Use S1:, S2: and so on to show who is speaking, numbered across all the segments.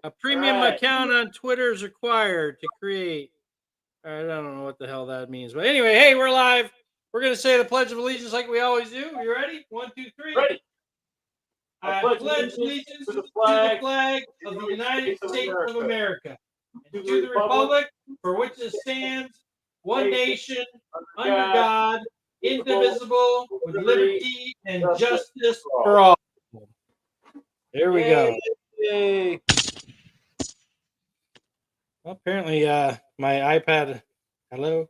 S1: A premium account on Twitter is required to create. I don't know what the hell that means. But anyway, hey, we're live. We're going to say the Pledge of Allegiance like we always do. You ready? 1, 2, 3.
S2: Ready.
S1: I pledge allegiance to the flag of the United States of America and to the republic for which it stands, one nation, under God, indivisible, with liberty and justice for all. There we go.
S2: Yay.
S1: Well, apparently, my iPad. Hello,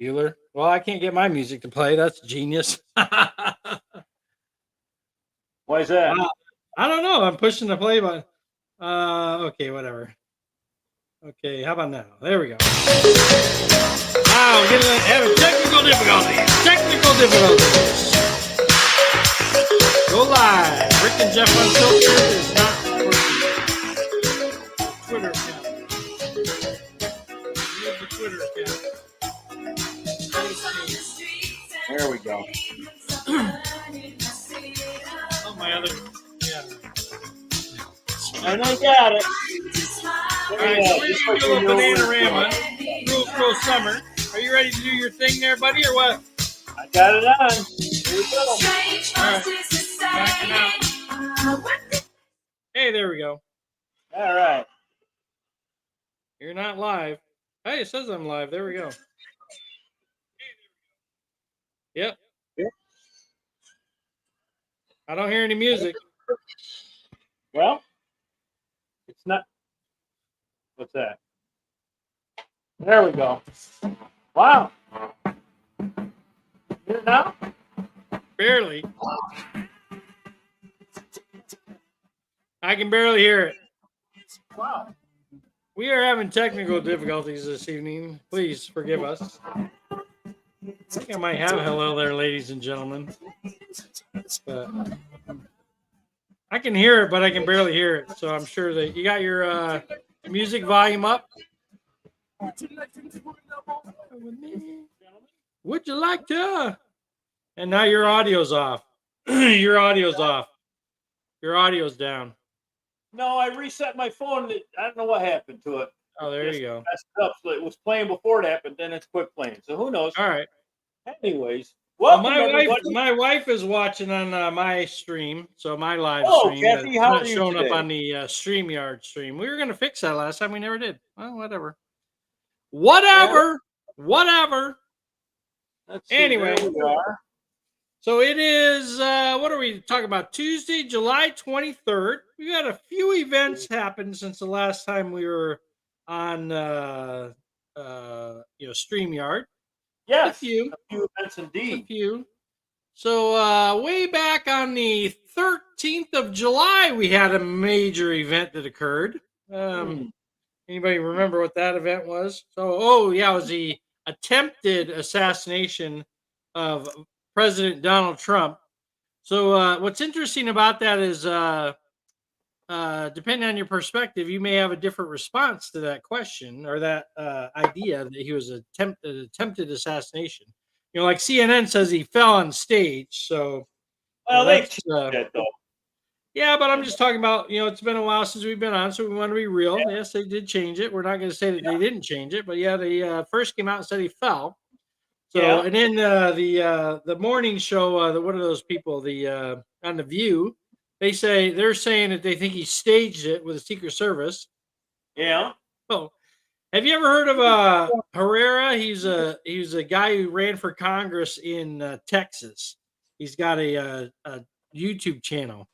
S1: Bueller. Well, I can't get my music to play. That's genius.
S2: Why is that?
S1: I don't know. I'm pushing the play button. Okay, whatever. Okay, how about now? There we go. Wow, we're having technical difficulties. Technical difficulties. Go live. Rick and Jeff Unfiltered is not working. Twitter account. Use the Twitter account.
S2: There we go.
S1: Oh, my other. Yeah.
S2: And I got it.
S1: All right, so we're going to do a Bananarama. Pro Summer. Are you ready to do your thing there, buddy, or what?
S2: I got it on. Here we go.
S1: All right. Backing out. Hey, there we go.
S2: All right.
S1: You're not live. Hey, it says I'm live. There we go. Yep. I don't hear any music.
S2: Well, it's not. What's that? There we go. Wow. Hear it now?
S1: Barely. I can barely hear it.
S2: Wow.
S1: We are having technical difficulties this evening. Please forgive us. I think I might have hello there, ladies and gentlemen. But I can hear it, but I can barely hear it. So I'm sure that you got your music volume up. Would you like to? And now your audio's off. Your audio's off. Your audio's down.
S2: No, I reset my phone. I don't know what happened to it.
S1: Oh, there you go.
S2: Messed up. So it was playing before it happened, then it's quit playing. So who knows?
S1: All right.
S2: Anyways,
S1: Well,
S2: welcome
S1: my wife is watching on my stream, so my live stream.
S2: Kathy, how are you
S1: showing
S2: today?
S1: up on the StreamYard stream. We were going to fix that last time. We never did. Well, whatever. Whatever.
S2: Let's see,
S1: Anyway,
S2: there we are.
S1: so it is, what are we talking about? Tuesday, July 23rd. We got a few events happen since the last time we were on, StreamYard.
S2: Yes,
S1: A few
S2: events indeed.
S1: A few. So way back on the 13th of July, we had a major event that occurred. Anybody remember what that event was? So, it was the attempted assassination of President Donald Trump. So what's interesting about that is, depending on your perspective, you may have a different response to that question or that idea that he was attempted assassination. You know, like CNN says he fell on stage. So,
S2: well, they that though.
S1: Yeah, but I'm just talking about, it's been a while since we've been on, so we want to be real. Yeah. Yes, they did change it. We're not going to say that they didn't change it, but yeah, they first came out and said he fell. So, and then the morning show, what are those people? On The View, they're saying that they think he staged it with the Secret Service.
S2: Yeah.
S1: Oh, have you ever heard of Herrera? He's a guy who ran for Congress in Texas. He's got a YouTube channel.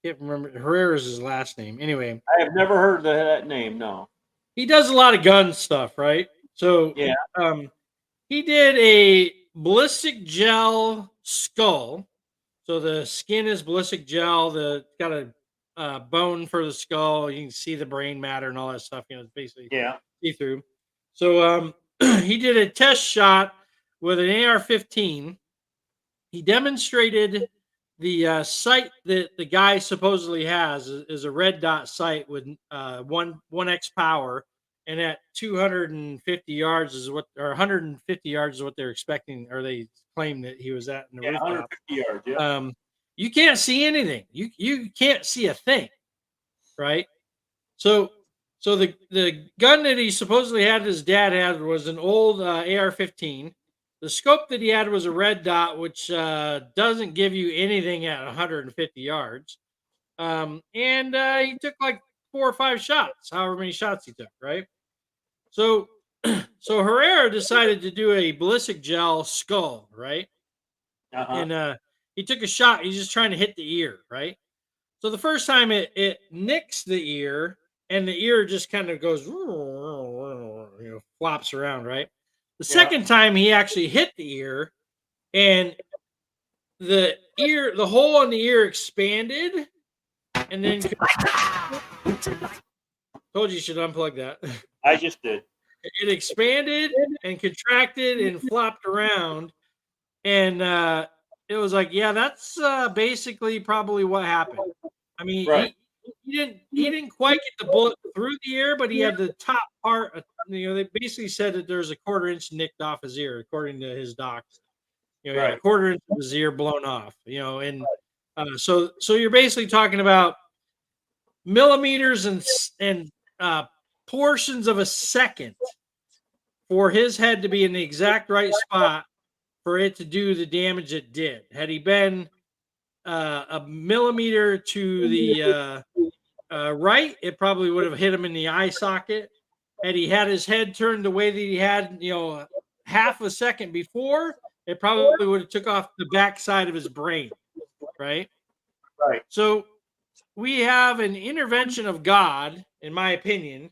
S1: Can't remember. Herrera's his last name. Anyway,
S2: I have never heard of that name. No.
S1: He does a lot of gun stuff, right? So
S2: yeah.
S1: He did a ballistic gel skull. So the skin is ballistic gel. It's got a bone for the skull. You can see the brain matter and all that stuff. It's basically see through. So he did a test shot with an AR-15. He demonstrated the sight that the guy supposedly has is a red dot sight with 1x power. And at 250 yards is what, or 150 yards is what they're expecting, or they claim that he was at in the rooftop.
S2: 150 yards. Yeah.
S1: You can't see anything. You can't see a thing, right? So, so the gun that he supposedly had, his dad had, was an old AR-15. The scope that he had was a red dot, which doesn't give you anything at 150 yards. And he took like 4 or 5 shots, however many shots he took, right? So, so Herrera decided to do a ballistic gel skull, right?
S2: Uh-huh.
S1: And he took a shot. He's just trying to hit the ear, right? So the first time it nicks the ear, and the ear just kind of goes, flops around, right? The
S2: Yeah.
S1: second time he actually hit the ear, and the hole in the ear expanded, and then told you should unplug that.
S2: I just did.
S1: It expanded and contracted and flopped around, and it was like, yeah, that's basically probably what happened. I mean,
S2: Right.
S1: he didn't quite get the bullet through the ear, but he had the top part. They basically said that there's a 1/4 inch nicked off his ear, according to his doctor. He had a
S2: Right.
S1: 1/4 inch of his ear blown off. And so you're basically talking about millimeters and portions of a second for his head to be in the exact right spot for it to do the damage it did. Had he been a millimeter to the right, it probably would have hit him in the eye socket. Had he had his head turned the way that he had, half a second before, it probably would have took off the backside of his brain, right?
S2: Right.
S1: So we have an intervention of God, in my opinion,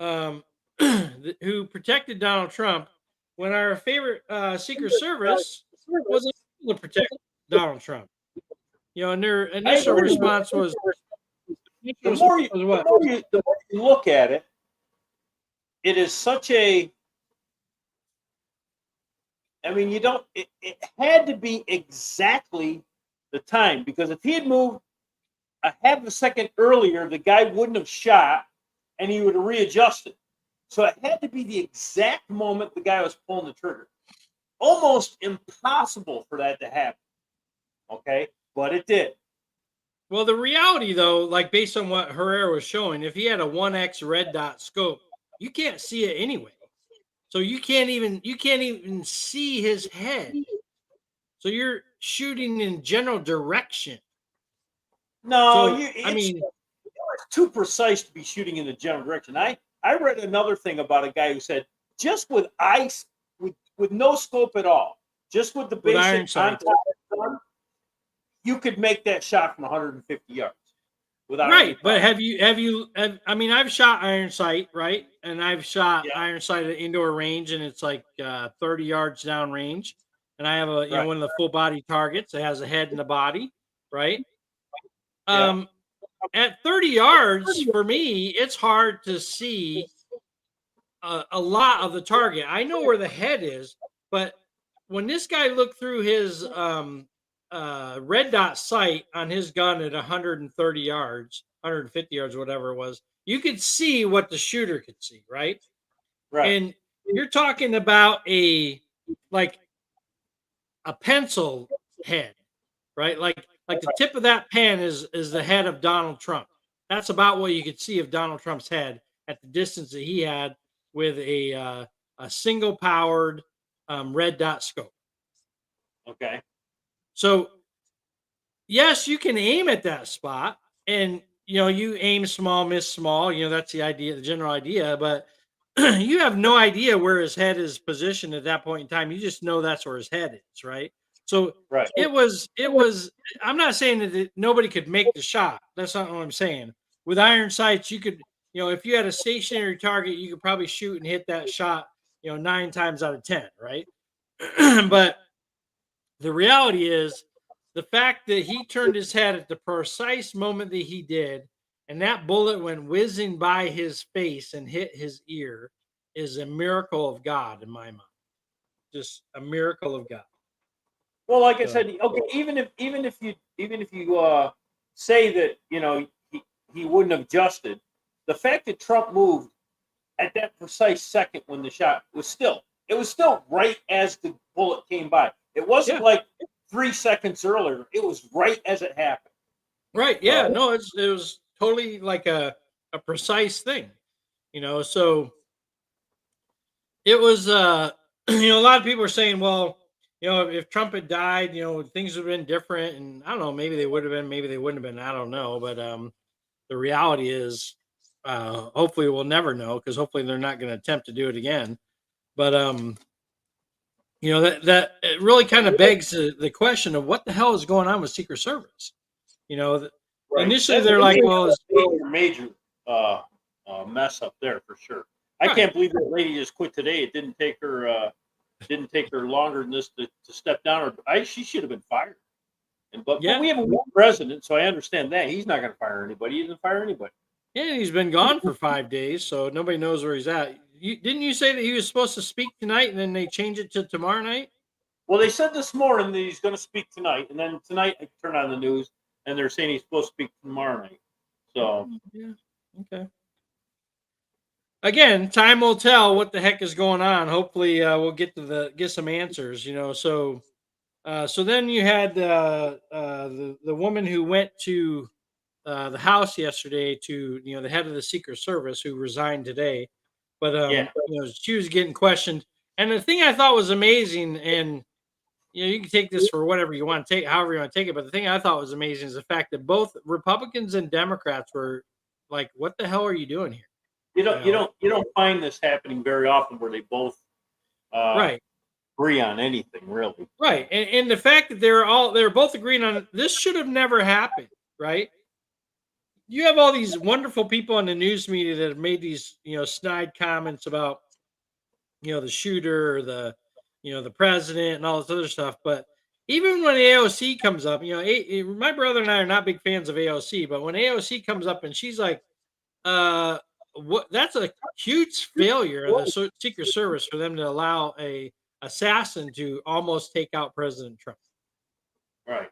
S1: um, who protected Donald Trump when our favorite Secret Service wasn't able to protect Donald Trump. And their initial response was,
S2: The more you,
S1: what?
S2: the more you look at it, it is such a. I mean, you don't. It had to be exactly the time, because if he had moved a half a second earlier, the guy wouldn't have shot, and he would have readjusted. So it had to be the exact moment the guy was pulling the trigger. Almost impossible for that to happen. Okay, but it did.
S1: Well, the reality, though, like based on what Herrera was showing, if he had a 1x red dot scope, you can't see it anyway. So you can't even see his head. So you're shooting in general direction.
S2: No,
S1: So, I mean,
S2: it's too precise to be shooting in the general direction. I read another thing about a guy who said just with ice, with no scope at all, just with the
S1: with iron
S2: basic
S1: sights.
S2: on top of the gun, you could make that shot from 150 yards. Without
S1: Right, but I mean, I've shot iron sight, right? And I've shot iron sight at indoor range, and it's like 30 yards down range. And I have one of the full body targets that has a head and a body, right? At 30 yards, for me, it's hard to see a lot of the target. I know where the head is, but when this guy looked through his red dot sight on his gun at 130 yards, 150 yards, whatever it was, you could see what the shooter could see, right?
S2: Right.
S1: And you're talking about a pencil head, right? Like the tip of that pen is the head of Donald Trump. That's about what you could see of Donald Trump's head at the distance that he had with a single powered red dot scope.
S2: Okay.
S1: So yes, you can aim at that spot, and you aim small, miss small. That's the idea, the general idea. But you have no idea where his head is positioned at that point in time. You just know that's where his head is, right? So
S2: Right.
S1: it was. I'm not saying that nobody could make the shot. That's not what I'm saying. With iron sights, you could, if you had a stationary target, you could probably shoot and hit that shot, 9 times out of 10, right? But the reality is, the fact that he turned his head at the precise moment that he did, and that bullet went whizzing by his face and hit his ear, is a miracle of God in my mind. Just a miracle of God.
S2: Well, like I said, okay, even if you say that he wouldn't have adjusted, the fact that Trump moved at that precise second when the shot was still right as the bullet came by. It wasn't like 3 seconds earlier. It was right as it happened.
S1: Right. Yeah. No, it was totally like a precise thing, So it was, a lot of people are saying, well, if Trump had died, things would have been different, and I don't know, maybe they would have been, maybe they wouldn't have been, I don't know, but the reality is, hopefully we'll never know because hopefully they're not going to attempt to do it again. But that it really kind of begs the question of what the hell is going on with Secret Service. You know, th-
S2: Right.
S1: Initially
S2: That's a
S1: they're like,
S2: major,
S1: well,
S2: major uh, mess up there for sure. I
S1: right,
S2: can't believe that lady just quit today. It didn't take her longer than this to step down. Or she should have been fired. But
S1: yeah,
S2: we have a weak president, so I understand that he's not going to fire anybody. He doesn't fire anybody.
S1: yeah, he's been gone for 5 days, so nobody knows where he's at. Didn't you say that he was supposed to speak tonight, and then they change it to tomorrow night?
S2: Well, they said this morning that he's going to speak tonight, and then tonight I turn on the news and they're saying he's supposed to speak tomorrow night. So
S1: Yeah, okay. Again, time will tell what the heck is going on. Hopefully, we'll get some answers. So then you had the woman who went to the House yesterday to the head of the Secret Service who resigned today, but
S2: yeah,
S1: she was getting questioned. And the thing I thought was amazing, and you can take this for whatever you want to take, however you want to take it, but the thing I thought was amazing is the fact that both Republicans and Democrats were like, "What the hell are you doing here?" You know,
S2: you don't find this happening very often where they both uh,
S1: right?
S2: agree on anything really.
S1: Right. And the fact that they're both agreeing on this should have never happened, right? You have all these wonderful people in the news media that have made these, snide comments about, the shooter or the president and all this other stuff. But even when AOC comes up, my brother and I are not big fans of AOC, but when AOC comes up and she's like, what that's a huge failure of the Secret Service for them to allow a assassin to almost take out President Trump.
S2: Right.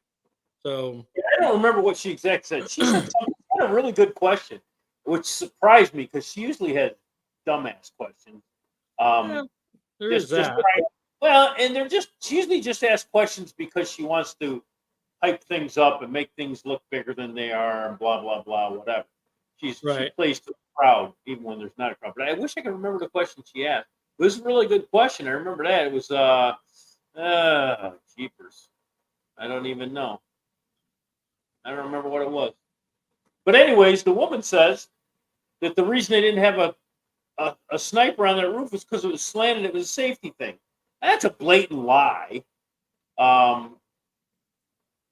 S1: So
S2: Yeah, I don't remember what she exactly said. She said something she had a really good question, which surprised me because she usually had dumbass questions.
S1: yeah,
S2: Um,
S1: there is
S2: just
S1: that.
S2: well, and they're just she usually just asks questions because she wants to hype things up and make things look bigger than they are and blah blah blah whatever. She
S1: Right.
S2: plays to the crowd even when there's not a crowd. But I wish I could remember the question she asked. It was a really good question. I remember that. It was jeepers. I don't even know. I don't remember what it was. But anyways, the woman says that the reason they didn't have a sniper on that roof was because it was slanted. It was a safety thing. That's a blatant lie. Um,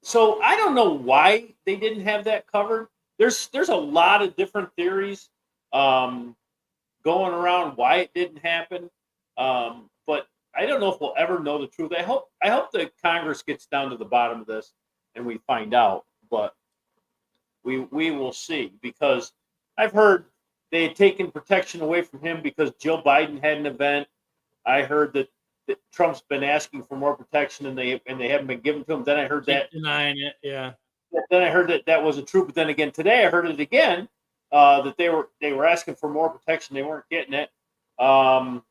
S2: so I don't know why they didn't have that covered. There's a lot of different theories um, going around why it didn't happen. But I don't know if we'll ever know the truth. I hope that Congress gets down to the bottom of this and we find out. But we will see because I've heard they had taken protection away from him because Joe Biden had an event. I heard that Trump's been asking for more protection and they haven't been given to him. Then I heard
S1: Keep
S2: that
S1: denying it. Yeah.
S2: then I heard that wasn't true. But then again today I heard it again that they were asking for more protection. They weren't getting it. And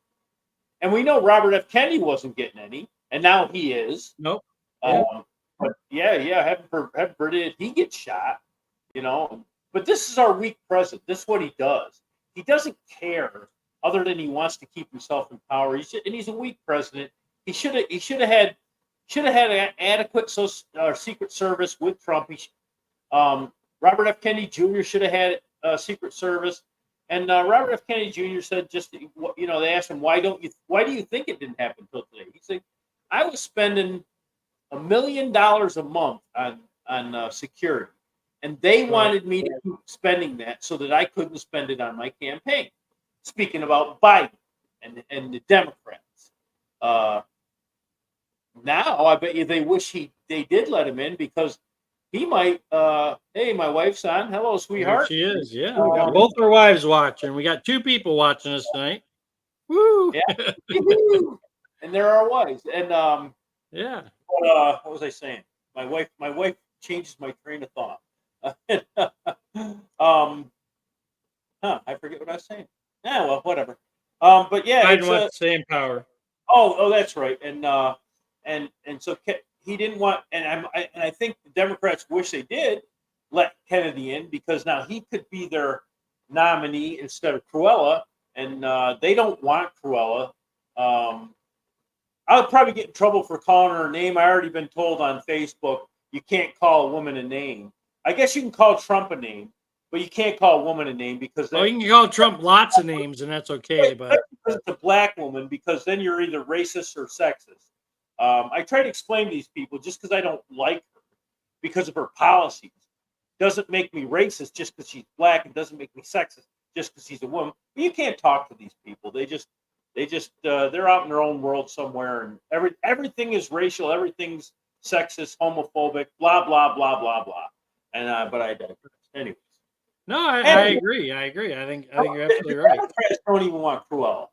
S2: we know Robert F. Kennedy wasn't getting any, and now he is.
S1: Nope. Yeah.
S2: But yeah, heaven forbid he gets shot. But this is our weak president. This is what he does. He doesn't care other than he wants to keep himself in power. He's a weak president. He should have had an adequate Secret Service with Trump. Robert F. Kennedy Jr. should have had a Secret Service, and Robert F. Kennedy Jr. said they asked him why do you think it didn't happen until today? He said, I was spending $1 million a month on security. And they wanted me to keep spending that so that I couldn't spend it on my campaign. Speaking about Biden and the Democrats. Now I bet you they wish they did let him in because he might hey, my wife's on. Hello,
S1: There
S2: sweetheart.
S1: she is. Yeah. We got both our wives watching. We got two people watching us tonight. Woo.
S2: Yeah. And there are wives. And
S1: Yeah.
S2: what was I saying? My wife changes my train of thought. I forget what I was saying. Yeah, well, whatever. But yeah,
S1: Biden wants the same power.
S2: that's right. And so he didn't want, and I think the Democrats wish they did let Kennedy in because now he could be their nominee instead of Cruella, and they don't want Cruella. I would probably get in trouble for calling her a name. I already been told on Facebook you can't call a woman a name. I guess you can call Trump a name, but you can't call a woman a name because
S1: Oh, you can call Trump lots of names, and that's okay. But
S2: because it's a black woman, because then you're either racist or sexist. I try to explain to these people just because I don't like her because of her policies doesn't make me racist just because she's black, and doesn't make me sexist just because she's a woman. But you can't talk to these people. They're out in their own world somewhere, and everything is racial, everything's sexist, homophobic, blah blah blah blah blah. And but I digress. Anyways,
S1: no, I agree. I agree. I think you're absolutely right.
S2: Democrats don't even want Cruella.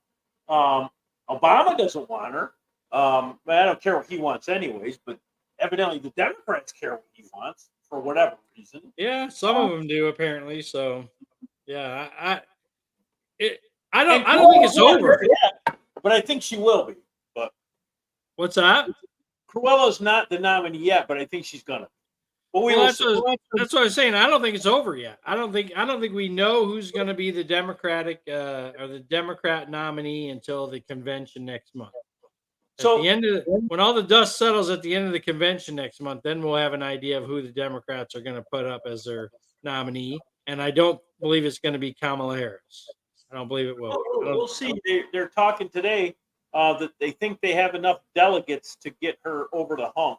S2: Obama doesn't want her. But I don't care what he wants, anyways. But evidently, the Democrats care what he wants for whatever reason.
S1: Yeah, some of them do apparently. So, yeah, I don't think it's over.
S2: Yeah, but I think she will be. But
S1: what's that?
S2: Cruella's not the nominee yet, but I think she's gonna. But
S1: that's what I was saying. I don't think it's over yet. I don't think we know who's going to be the Democratic or the Democrat nominee until the convention next month. So at the end of when all the dust settles at the end of the convention next month, then we'll have an idea of who the Democrats are going to put up as their nominee. And I don't believe it's going to be Kamala Harris. I don't believe it will.
S2: We'll see. They're talking today that they think they have enough delegates to get her over the hump.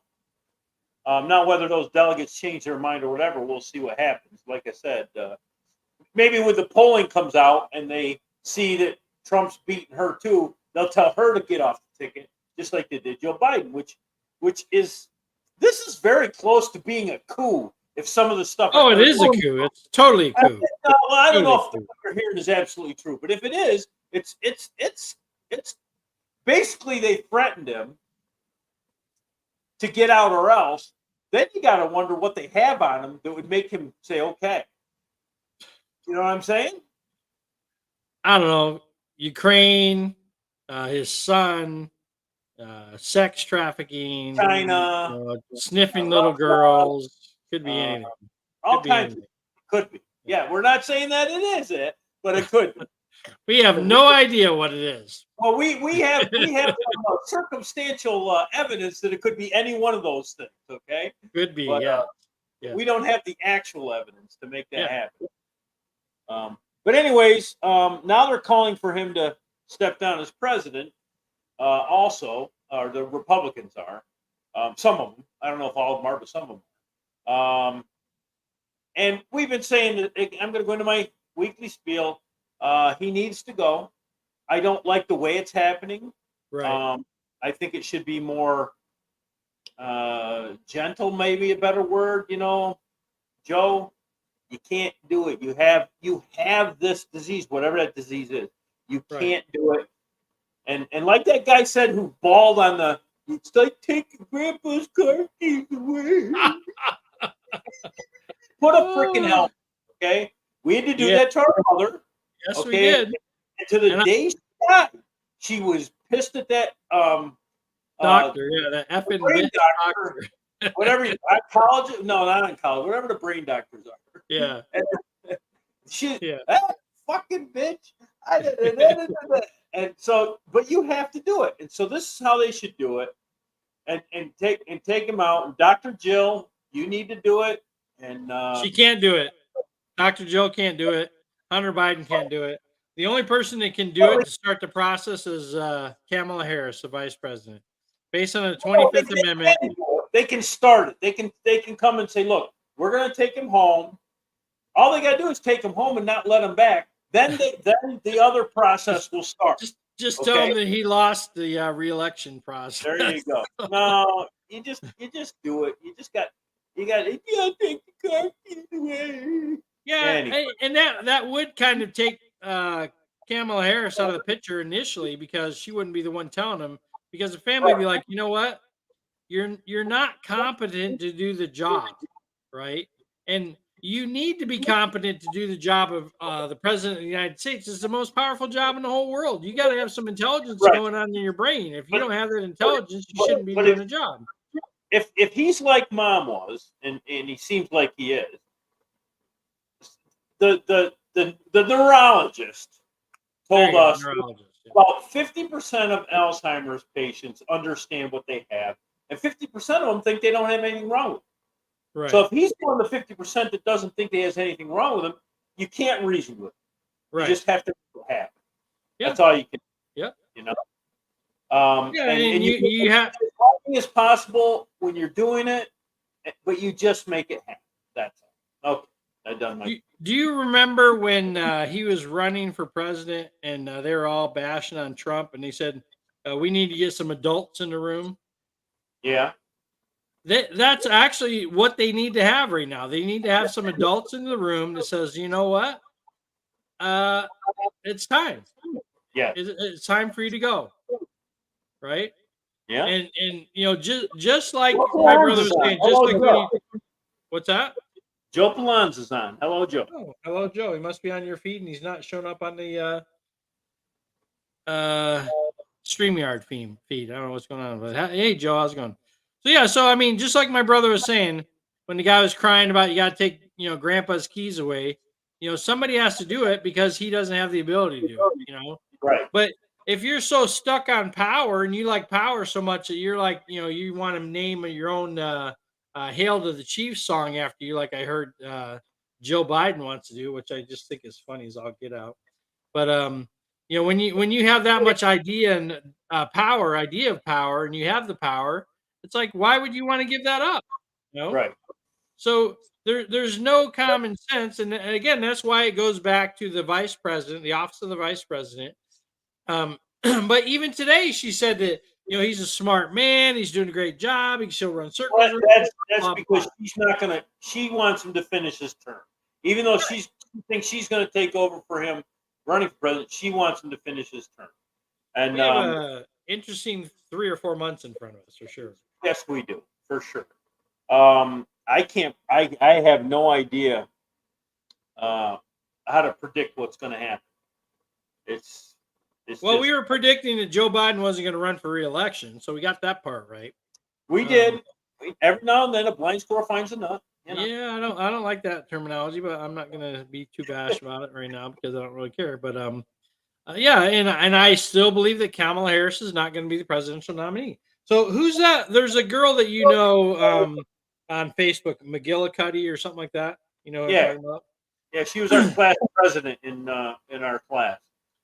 S2: Now, whether those delegates change their mind or whatever, we'll see what happens. Like I said, maybe when the polling comes out and they see that Trump's beating her too, they'll tell her to get off the ticket, just like they did Joe Biden, which is very close to being a coup. If some of the stuff,
S1: it is a coup. It's totally a coup.
S2: I don't know if what you're hearing is absolutely true, but if it is, it's basically they threatened him to get out or else. Then you got to wonder what they have on him that would make him say, okay. You know what I'm saying?
S1: I don't know. Ukraine, his son, sex trafficking,
S2: China,
S1: sniffing little girls. Could be anything.
S2: All kinds. Could be. Yeah, we're not saying that it is it, but it could be.
S1: We have no idea what it is.
S2: Well, we have some, circumstantial evidence that it could be any one of those things. Okay,
S1: could be.
S2: But,
S1: yeah.
S2: We don't have the actual evidence to make that happen. But anyways, now they're calling for him to step down as president. Also, or the Republicans are. Some of them. I don't know if all of them are, but some of them. And we've been saying that I'm going to go into my weekly spiel. He needs to go. I don't like the way it's happening.
S1: Right.
S2: I think it should be more gentle, maybe a better word. Joe, you can't do it. You have this disease, whatever that disease is. You can't do it. And like that guy said, who bawled on the, it's like taking Grandpa's car keys away. Put a freaking helmet. Okay, we had to do that to our mother.
S1: Yes, we did.
S2: And to the day she died, she was pissed at that
S1: doctor. That effing
S2: brain doctor. Whatever college? No, not in college. Whatever the brain doctors are.
S1: Yeah.
S2: That fucking bitch. And so, but you have to do it. And so this is how they should do it. And take him out. And Dr. Jill, you need to do it. And
S1: she can't do it. Dr. Jill can't do it. Hunter Biden can't do it. The only person that can do it to start the process is Kamala Harris, the vice president. Based on the 25th Amendment.
S2: They can start it. They can come and say, look, we're going to take him home. All they got to do is take him home and not let him back. Then the other process will start.
S1: Just tell him that he lost the re-election process.
S2: There you go. No, you just do it. You got to take the car keys away.
S1: Yeah, anyway. And that would kind of take Kamala Harris out of the picture initially, because she wouldn't be the one telling him, because the family would be like, you know what? You're not competent to do the job, right? And you need to be competent to do the job of the president of the United States. It's the most powerful job in the whole world. You got to have some intelligence going on in your brain. If you don't have that intelligence, you shouldn't be doing the job.
S2: If he's like Mom was, and he seems like he is, the the neurologist
S1: There
S2: told
S1: you go,
S2: us
S1: neurologist. Yeah.
S2: about 50% of Alzheimer's patients understand what they have, and 50% of them think they don't have anything wrong with them. So
S1: Right.
S2: if he's one of the 50% that doesn't think he has anything wrong with him, you can't reason with him. You
S1: Right.
S2: just have to make it happen.
S1: Yeah.
S2: That's all you can.
S1: Yeah.
S2: You know.
S1: Yeah,
S2: And you
S1: you have.
S2: as happy as possible when you're doing it, but you just make it happen. That's all. Okay, I done my.
S1: Do you remember when he was running for president and they were all bashing on Trump and they said we need to get some adults in the room?
S2: Yeah.
S1: That's actually what they need to have right now. They need to have some adults in the room that says, you know what, uh, it's time.
S2: Yeah.
S1: It's time for you to go, right?
S2: Yeah.
S1: And just like
S2: Joe
S1: my brother
S2: Pallanza's
S1: was
S2: on.
S1: saying, just
S2: Hello,
S1: like when
S2: Joe.
S1: he, what's that?
S2: Joe Pallanza's on. Hello, Joe.
S1: Oh, hello, Joe. He must be on your feed, and he's not showing up on the uh StreamYard feed. I don't know what's going on, but hey, Joe, how's it going? So yeah, so I mean, just like my brother was saying, when the guy was crying about you got to take Grandpa's keys away, somebody has to do it because he doesn't have the ability to do it.
S2: Right.
S1: But if you're so stuck on power and you like power so much that you're like, you want to name your own "Hail to the Chiefs" song after you, like I heard Joe Biden wants to do, which I just think is funny as all get out. But when you have that much idea and idea of power, and you have the power, it's like, why would you want to give that up? You know?
S2: Right.
S1: So there's no common sense, and again, that's why it goes back to the vice president, the office of the vice president. But even today, she said that he's a smart man, he's doing a great job, he can still run circles.
S2: Well,
S1: around,
S2: that's
S1: blah,
S2: because
S1: blah.
S2: she's not gonna. She wants him to finish his term, even though she thinks she's going to take over for him running for president. She wants him to finish his term, and
S1: We have a interesting 3 or 4 months in front of us for sure.
S2: yes, we do for sure. I can't. I have no idea how to predict what's going to happen. It's
S1: Well,
S2: just,
S1: we were predicting that Joe Biden wasn't going to run for re-election, so we got that part right.
S2: we did. Every now and then, a blind squirrel finds a nut.
S1: Yeah, I don't like that terminology, but I'm not going to be too bashed about it right now because I don't really care. But yeah, and I still believe that Kamala Harris is not going to be the presidential nominee. So who's that? There's a girl that on Facebook, McGillicuddy or something like that. You know what I'm talking about?
S2: Yeah, she was our class president in our class.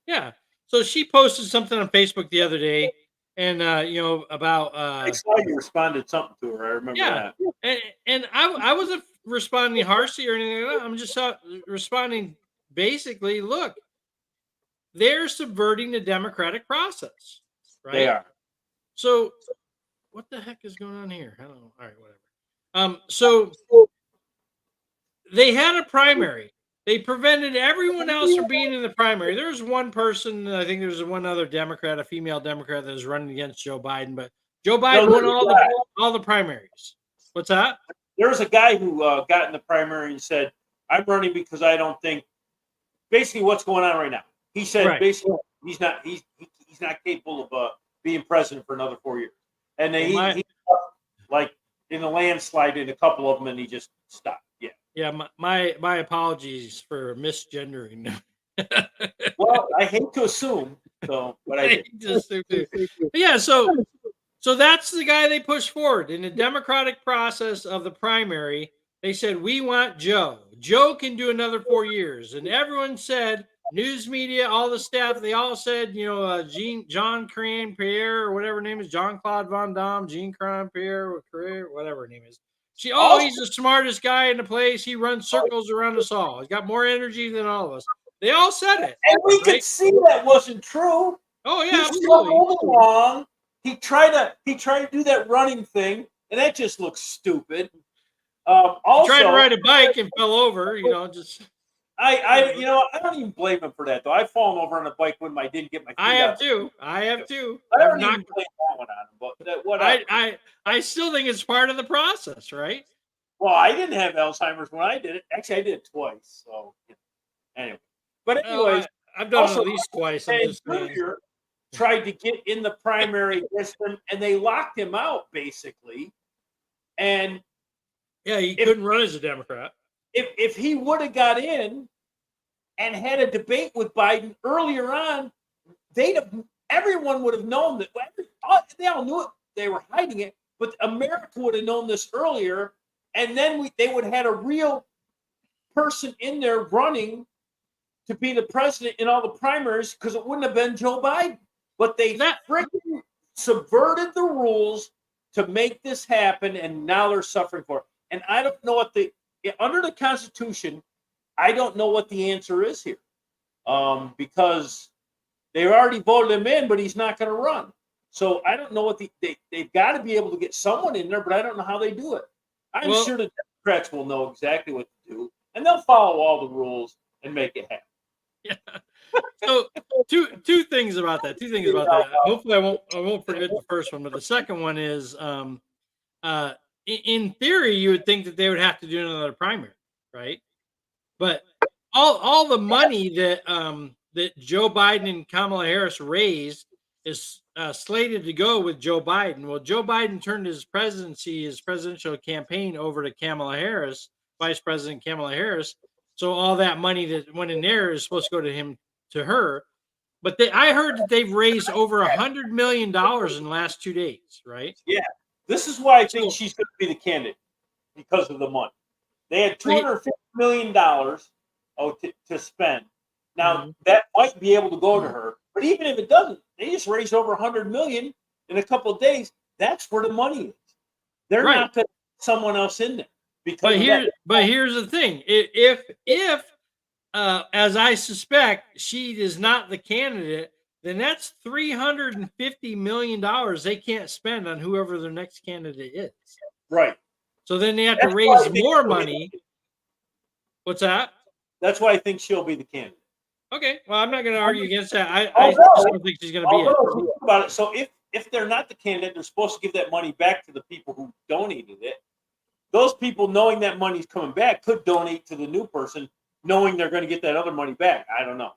S1: Yeah. So she posted something on Facebook the other day, and about
S2: I saw you responded something to her. I remember
S1: yeah,
S2: that.
S1: and I wasn't responding harshly or anything like that. I'm just responding basically. Look, they're subverting the democratic process, right?
S2: They are.
S1: So what the heck is going on here? I don't know. All right, whatever. So they had a primary. They prevented everyone else from being in the primary. There was one person, I think there was one other Democrat, a female Democrat, that was running against Joe Biden, but Joe Biden won all the primaries. What's that?
S2: There was a guy who got in the primary and said, "I'm running because I don't think." Basically, what's going on right now? He said, basically, he's not capable of being president for another 4 years, and he like in the landslide in a couple of them, and he just stopped. Yeah.
S1: Yeah, my apologies for misgendering.
S2: Well, I hate to assume, so but I did.
S1: Yeah, so that's the guy they pushed forward in the democratic process of the primary. They said, we want Joe. Joe can do another 4 years, and everyone said, news media, all the staff, they all said, John Crane Pierre or whatever her name is, John Claude Van Damme, Jean Crane Pierre, whatever her name is. He's the smartest guy in the place. He runs circles around us all. He's got more energy than all of us. They all said it.
S2: And we could see that wasn't true.
S1: Oh, yeah,
S2: he struggled along. He tried to do that running thing, and that just looks stupid. Also,
S1: he tried to ride a bike and fell over, just...
S2: I don't even blame him for that, though. I've fallen over on a bike when I didn't get my feet
S1: I have
S2: out.
S1: too.
S2: I don't even blame that one on him, but whatever.
S1: I still think it's part of the process, right?
S2: Well, I didn't have Alzheimer's when I did it. Actually, I did it twice. So, anyway. But anyways,
S1: I've done it at least twice.
S2: Junior tried to get in the primary system, and they locked him out, basically. And
S1: yeah, he couldn't run as a Democrat.
S2: If he would have got in, and had a debate with Biden earlier on, everyone would have known that. They all knew it. They were hiding it, but America would have known this earlier, and then they would have had a real person in there running to be the president in all the primaries, because it wouldn't have been Joe Biden. But they freaking subverted the rules to make this happen, and now they're suffering for it. And I don't know what under the Constitution, I don't know what the answer is here, because they already voted him in, but he's not going to run. So I don't know what they've got to be able to get someone in there, but I don't know how they do it. I'm sure the Democrats will know exactly what to do, and they'll follow all the rules and make it happen.
S1: Yeah. So two things about that. Hopefully, I won't forget the first one, but the second one is, in theory, you would think that they would have to do another primary, right? But all the money that that Joe Biden and Kamala Harris raised is slated to go with Joe Biden. Well, Joe Biden turned his presidential campaign over to Kamala Harris, Vice President Kamala Harris. So all that money that went in there is supposed to go to her. But I heard that they've raised over $100 million in the last 2 days, right?
S2: Yeah. This is why I think she's going to be the candidate, because of the money. They had $250 million to spend. Now, that might be able to go to her. But even if it doesn't, they just raised over $100 million in a couple of days. That's where the money is. They're not going to put someone else in there.
S1: But here's the thing: if as I suspect, she is not the candidate, then that's $350 million they can't spend on whoever their next candidate is.
S2: Right.
S1: So then they have to raise more money. What's that?
S2: That's why I think she'll be the candidate.
S1: Okay. Well, I'm not going to argue against that. I just don't think she's going to be it.
S2: About it. So if they're not the candidate, they're supposed to give that money back to the people who donated it. Those people, knowing that money's coming back, could donate to the new person, knowing they're going to get that other money back. I don't know.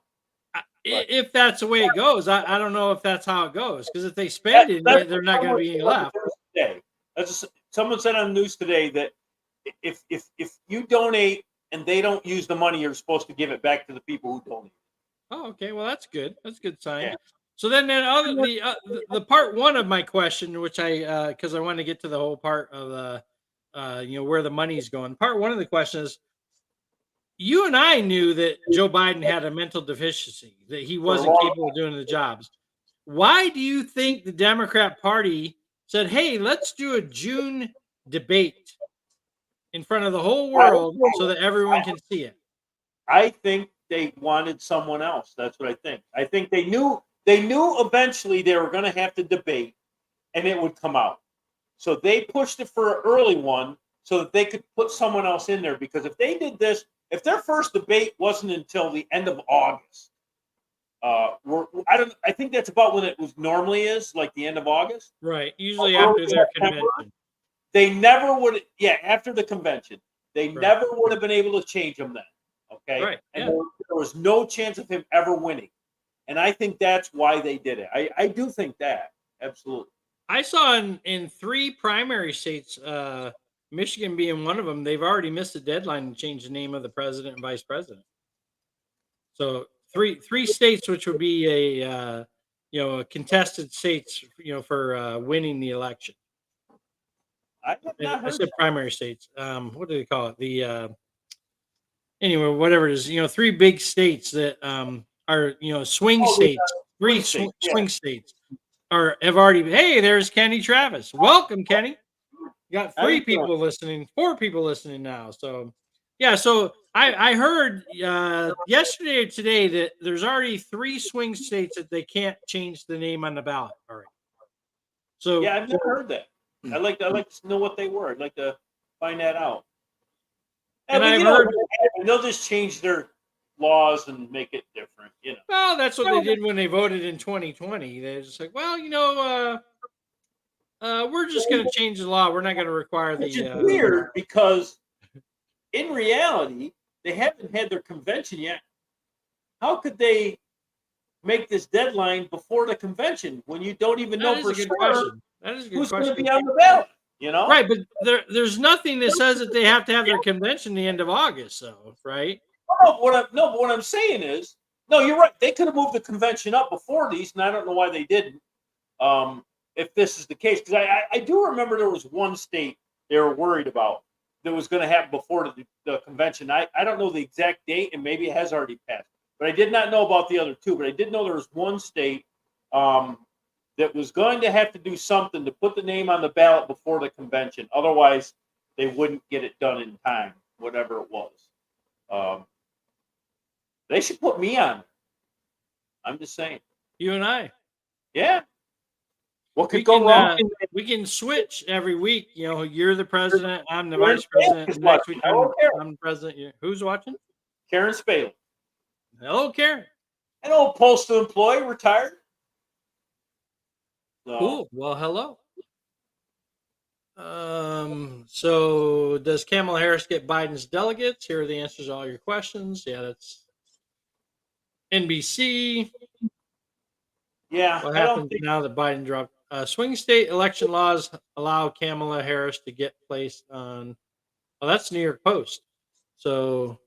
S1: If that's the way it goes, I don't know if that's how it goes. Because if they spend it, they're not going to be any left.
S2: Someone said on the news today that if you donate and they don't use the money, you're supposed to give it back to the people who donate.
S1: Oh, okay. Well, that's good. That's a good sign. Yeah. So then the part one of my question, which because I want to get to the whole part of where the money's going. Part one of the question is, you and I knew that Joe Biden had a mental deficiency, that he wasn't capable of doing the jobs. Why do you think the Democrat Party said, hey, let's do a June debate in front of the whole world so that everyone can see it?
S2: I think they wanted someone else. That's what I think. I think they knew eventually they were going to have to debate and it would come out. So they pushed it for an early one so that they could put someone else in there. Because if they did this, if their first debate wasn't until the end of August, I think that's about when it normally is, like the end of August.
S1: Right. Usually after their convention.
S2: They never would. Yeah, after the convention, they never would have been able to change him then. Okay.
S1: Right.
S2: And there was no chance of him ever winning. And I think that's why they did it. I do think that. Absolutely.
S1: I saw in 3 primary states, Michigan being one of them, they've already missed the deadline to change the name of the president and vice president. So three states, which would be a contested states, for winning the election.
S2: I
S1: said primary states. What do they call it? Anyway, whatever it is, 3 big states that are swing states. 3 swing states have already. Hey, there's Kenny Travis. Welcome, Kenny. You got 3 people listening, 4 people listening now. So, yeah. So I heard yesterday or today that there's already 3 swing states that they can't change the name on the ballot. All right. So
S2: yeah, I've never heard that. I'd like to know what they were. I'd like to find that out.
S1: And I've heard
S2: they'll just change their laws and make it different.
S1: Well, that's what they did when they voted in 2020. They're just like, well, we're just going to change the law. We're not going to require the.
S2: Which is weird because, in reality, they haven't had their convention yet. How could they make this deadline before the convention when you don't even know for sure who's going to be on the ballot?
S1: Right, but there's nothing that says that they have to have their convention the end of August, though, right?
S2: But what I'm saying is, no, you're right. They could have moved the convention up before these, and I don't know why they didn't. If this is the case, because I do remember there was one state they were worried about that was going to happen before the convention. I don't know the exact date, and maybe it has already passed, but I did not know about the other two. But I did know there was one state that was going to have to do something to put the name on the ballot before the convention. Otherwise, they wouldn't get it done in time, whatever it was. They should put me on. I'm just saying.
S1: You and I.
S2: Yeah. What could
S1: We
S2: go
S1: can
S2: wrong?
S1: we can switch every week. You know, you're the president, I'm the
S2: Karen
S1: vice president.
S2: Spaley is
S1: Next week,
S2: watching. Hello, Karen.
S1: I'm the president. Who's watching?
S2: Karen Spaley.
S1: Hello, Karen.
S2: An old postal employee, retired. So,
S1: Cool. Well, hello. So does Kamala Harris get Biden's delegates? Here are the answers to all your questions. Yeah, that's NBC.
S2: yeah,
S1: What
S2: I don't
S1: happens
S2: think.
S1: now that Biden dropped? Swing state election laws allow Kamala Harris to get placed on. Oh, that's New York Post. So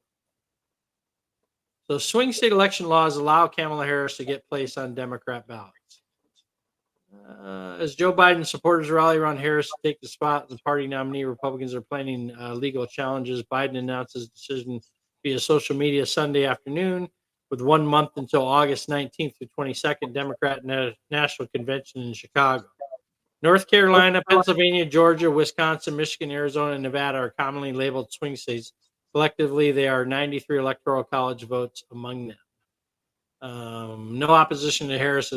S1: swing state election laws allow Kamala Harris to get placed on Democrat ballots. As Joe Biden supporters rally around Harris to take the spot, the party nominee Republicans are planning legal challenges. Biden announced his decision via social media Sunday afternoon, with 1 month until August 19th through 22nd Democrat National Convention in Chicago. North Carolina, Pennsylvania, Georgia, Wisconsin, Michigan, Arizona, and Nevada are commonly labeled swing states. Collectively, there are 93 electoral college votes among them. No opposition to Harris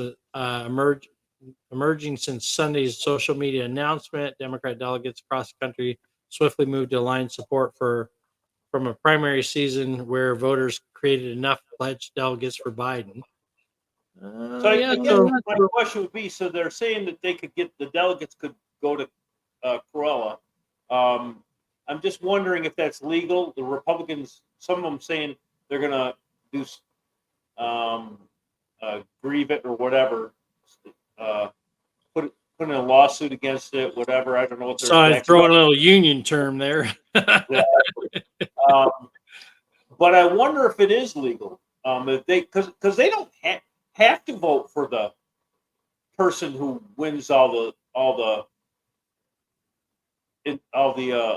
S1: emerging since Sunday's social media announcement. Democrat delegates across the country swiftly moved to align support from a primary season where voters created enough pledged delegates for Biden.
S2: So
S1: Yeah,
S2: I guess
S1: so
S2: my question would be: so they're saying that they could get the delegates could go to Cruella. I'm just wondering if that's legal. The Republicans, some of them saying they're going to do grieve it or whatever, put in a lawsuit against it, whatever. I don't know what they're
S1: so I
S2: exactly.
S1: throw in a little union term there.
S2: Um, but I wonder if it is legal. If they because they don't have to vote for the person who wins all the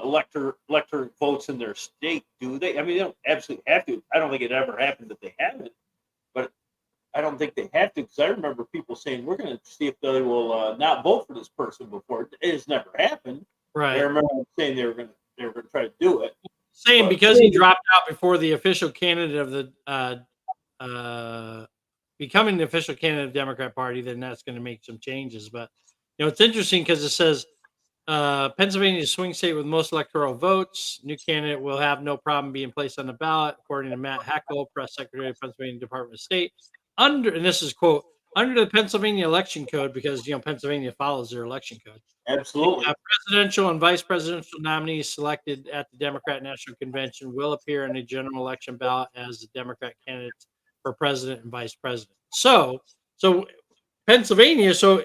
S2: elector votes in their state, do they? I mean, they don't absolutely have to. I don't think it ever happened that they haven't, but I don't think they have to because I remember people saying we're going to see if they will not vote for this person before. It has never happened.
S1: Right.
S2: I remember saying they were going to try to do it.
S1: Saying
S2: But-
S1: because he dropped out before the official candidate of the becoming the official candidate of the Democrat Party, then that's going to make some changes. But it's interesting because it says Pennsylvania is swing state with most electoral votes. New candidate will have no problem being placed on the ballot, according to Matt Hackel, press secretary of Pennsylvania Department of State. And this is quote, under the Pennsylvania election code, because Pennsylvania follows their election code.
S2: Absolutely.
S1: Presidential and vice presidential nominees selected at the Democrat National Convention will appear in a general election ballot as the Democrat candidates for president and vice president. So Pennsylvania. So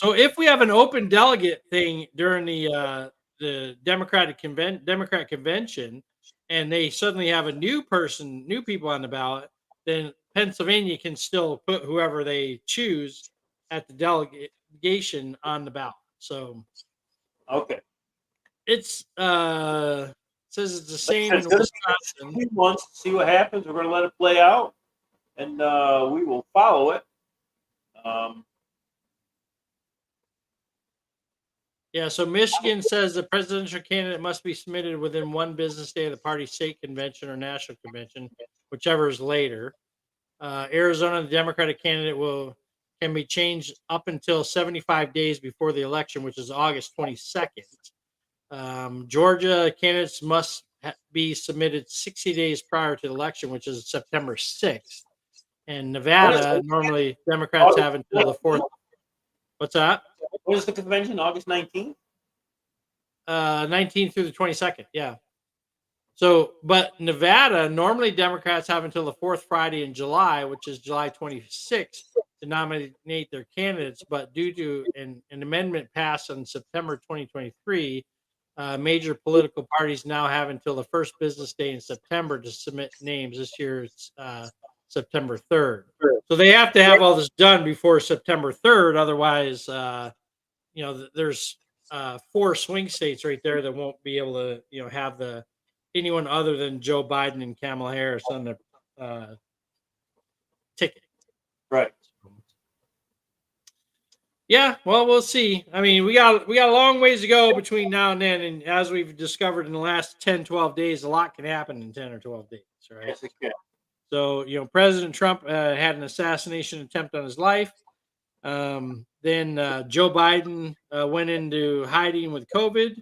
S1: if we have an open delegate thing during the Democrat convention, and they suddenly have a new people on the ballot, then Pennsylvania can still put whoever they choose at the delegation on the ballot. So
S2: Okay.
S1: it's says it's the same
S2: Like I
S1: in
S2: said,
S1: Wisconsin.
S2: 2 months, see what happens. We're going to let it play out, and we will follow it.
S1: Yeah, so Michigan says the presidential candidate must be submitted within 1 business day of the party's state convention or national convention, whichever is later. Arizona, the Democratic candidate can be changed up until 75 days before the election, which is August 22nd. Georgia candidates must be submitted 60 days prior to the election, which is September 6th. And Nevada, normally Democrats have until the 4th. What's that?
S2: When is the convention? August 19th?
S1: 19th through the 22nd. Yeah. So, but Nevada, normally Democrats have until the 4th Friday in July, which is July 26th, to nominate their candidates. But due to an amendment passed on September 2023, major political parties now have until the first business day in September to submit names. This year it's September 3rd. So they have to have all this done before September 3rd. Otherwise, there's 4 swing states right there that won't be able to, have anyone other than Joe Biden and Kamala Harris on the ticket.
S2: Right.
S1: Yeah, well, we'll see. I mean, we got a long ways to go between now and then, and as we've discovered in the last 10, 12 days, a lot can happen in 10 or 12 days, right?
S2: Yes, it can.
S1: So, President Trump had an assassination attempt on his life. Then Joe Biden went into hiding with COVID.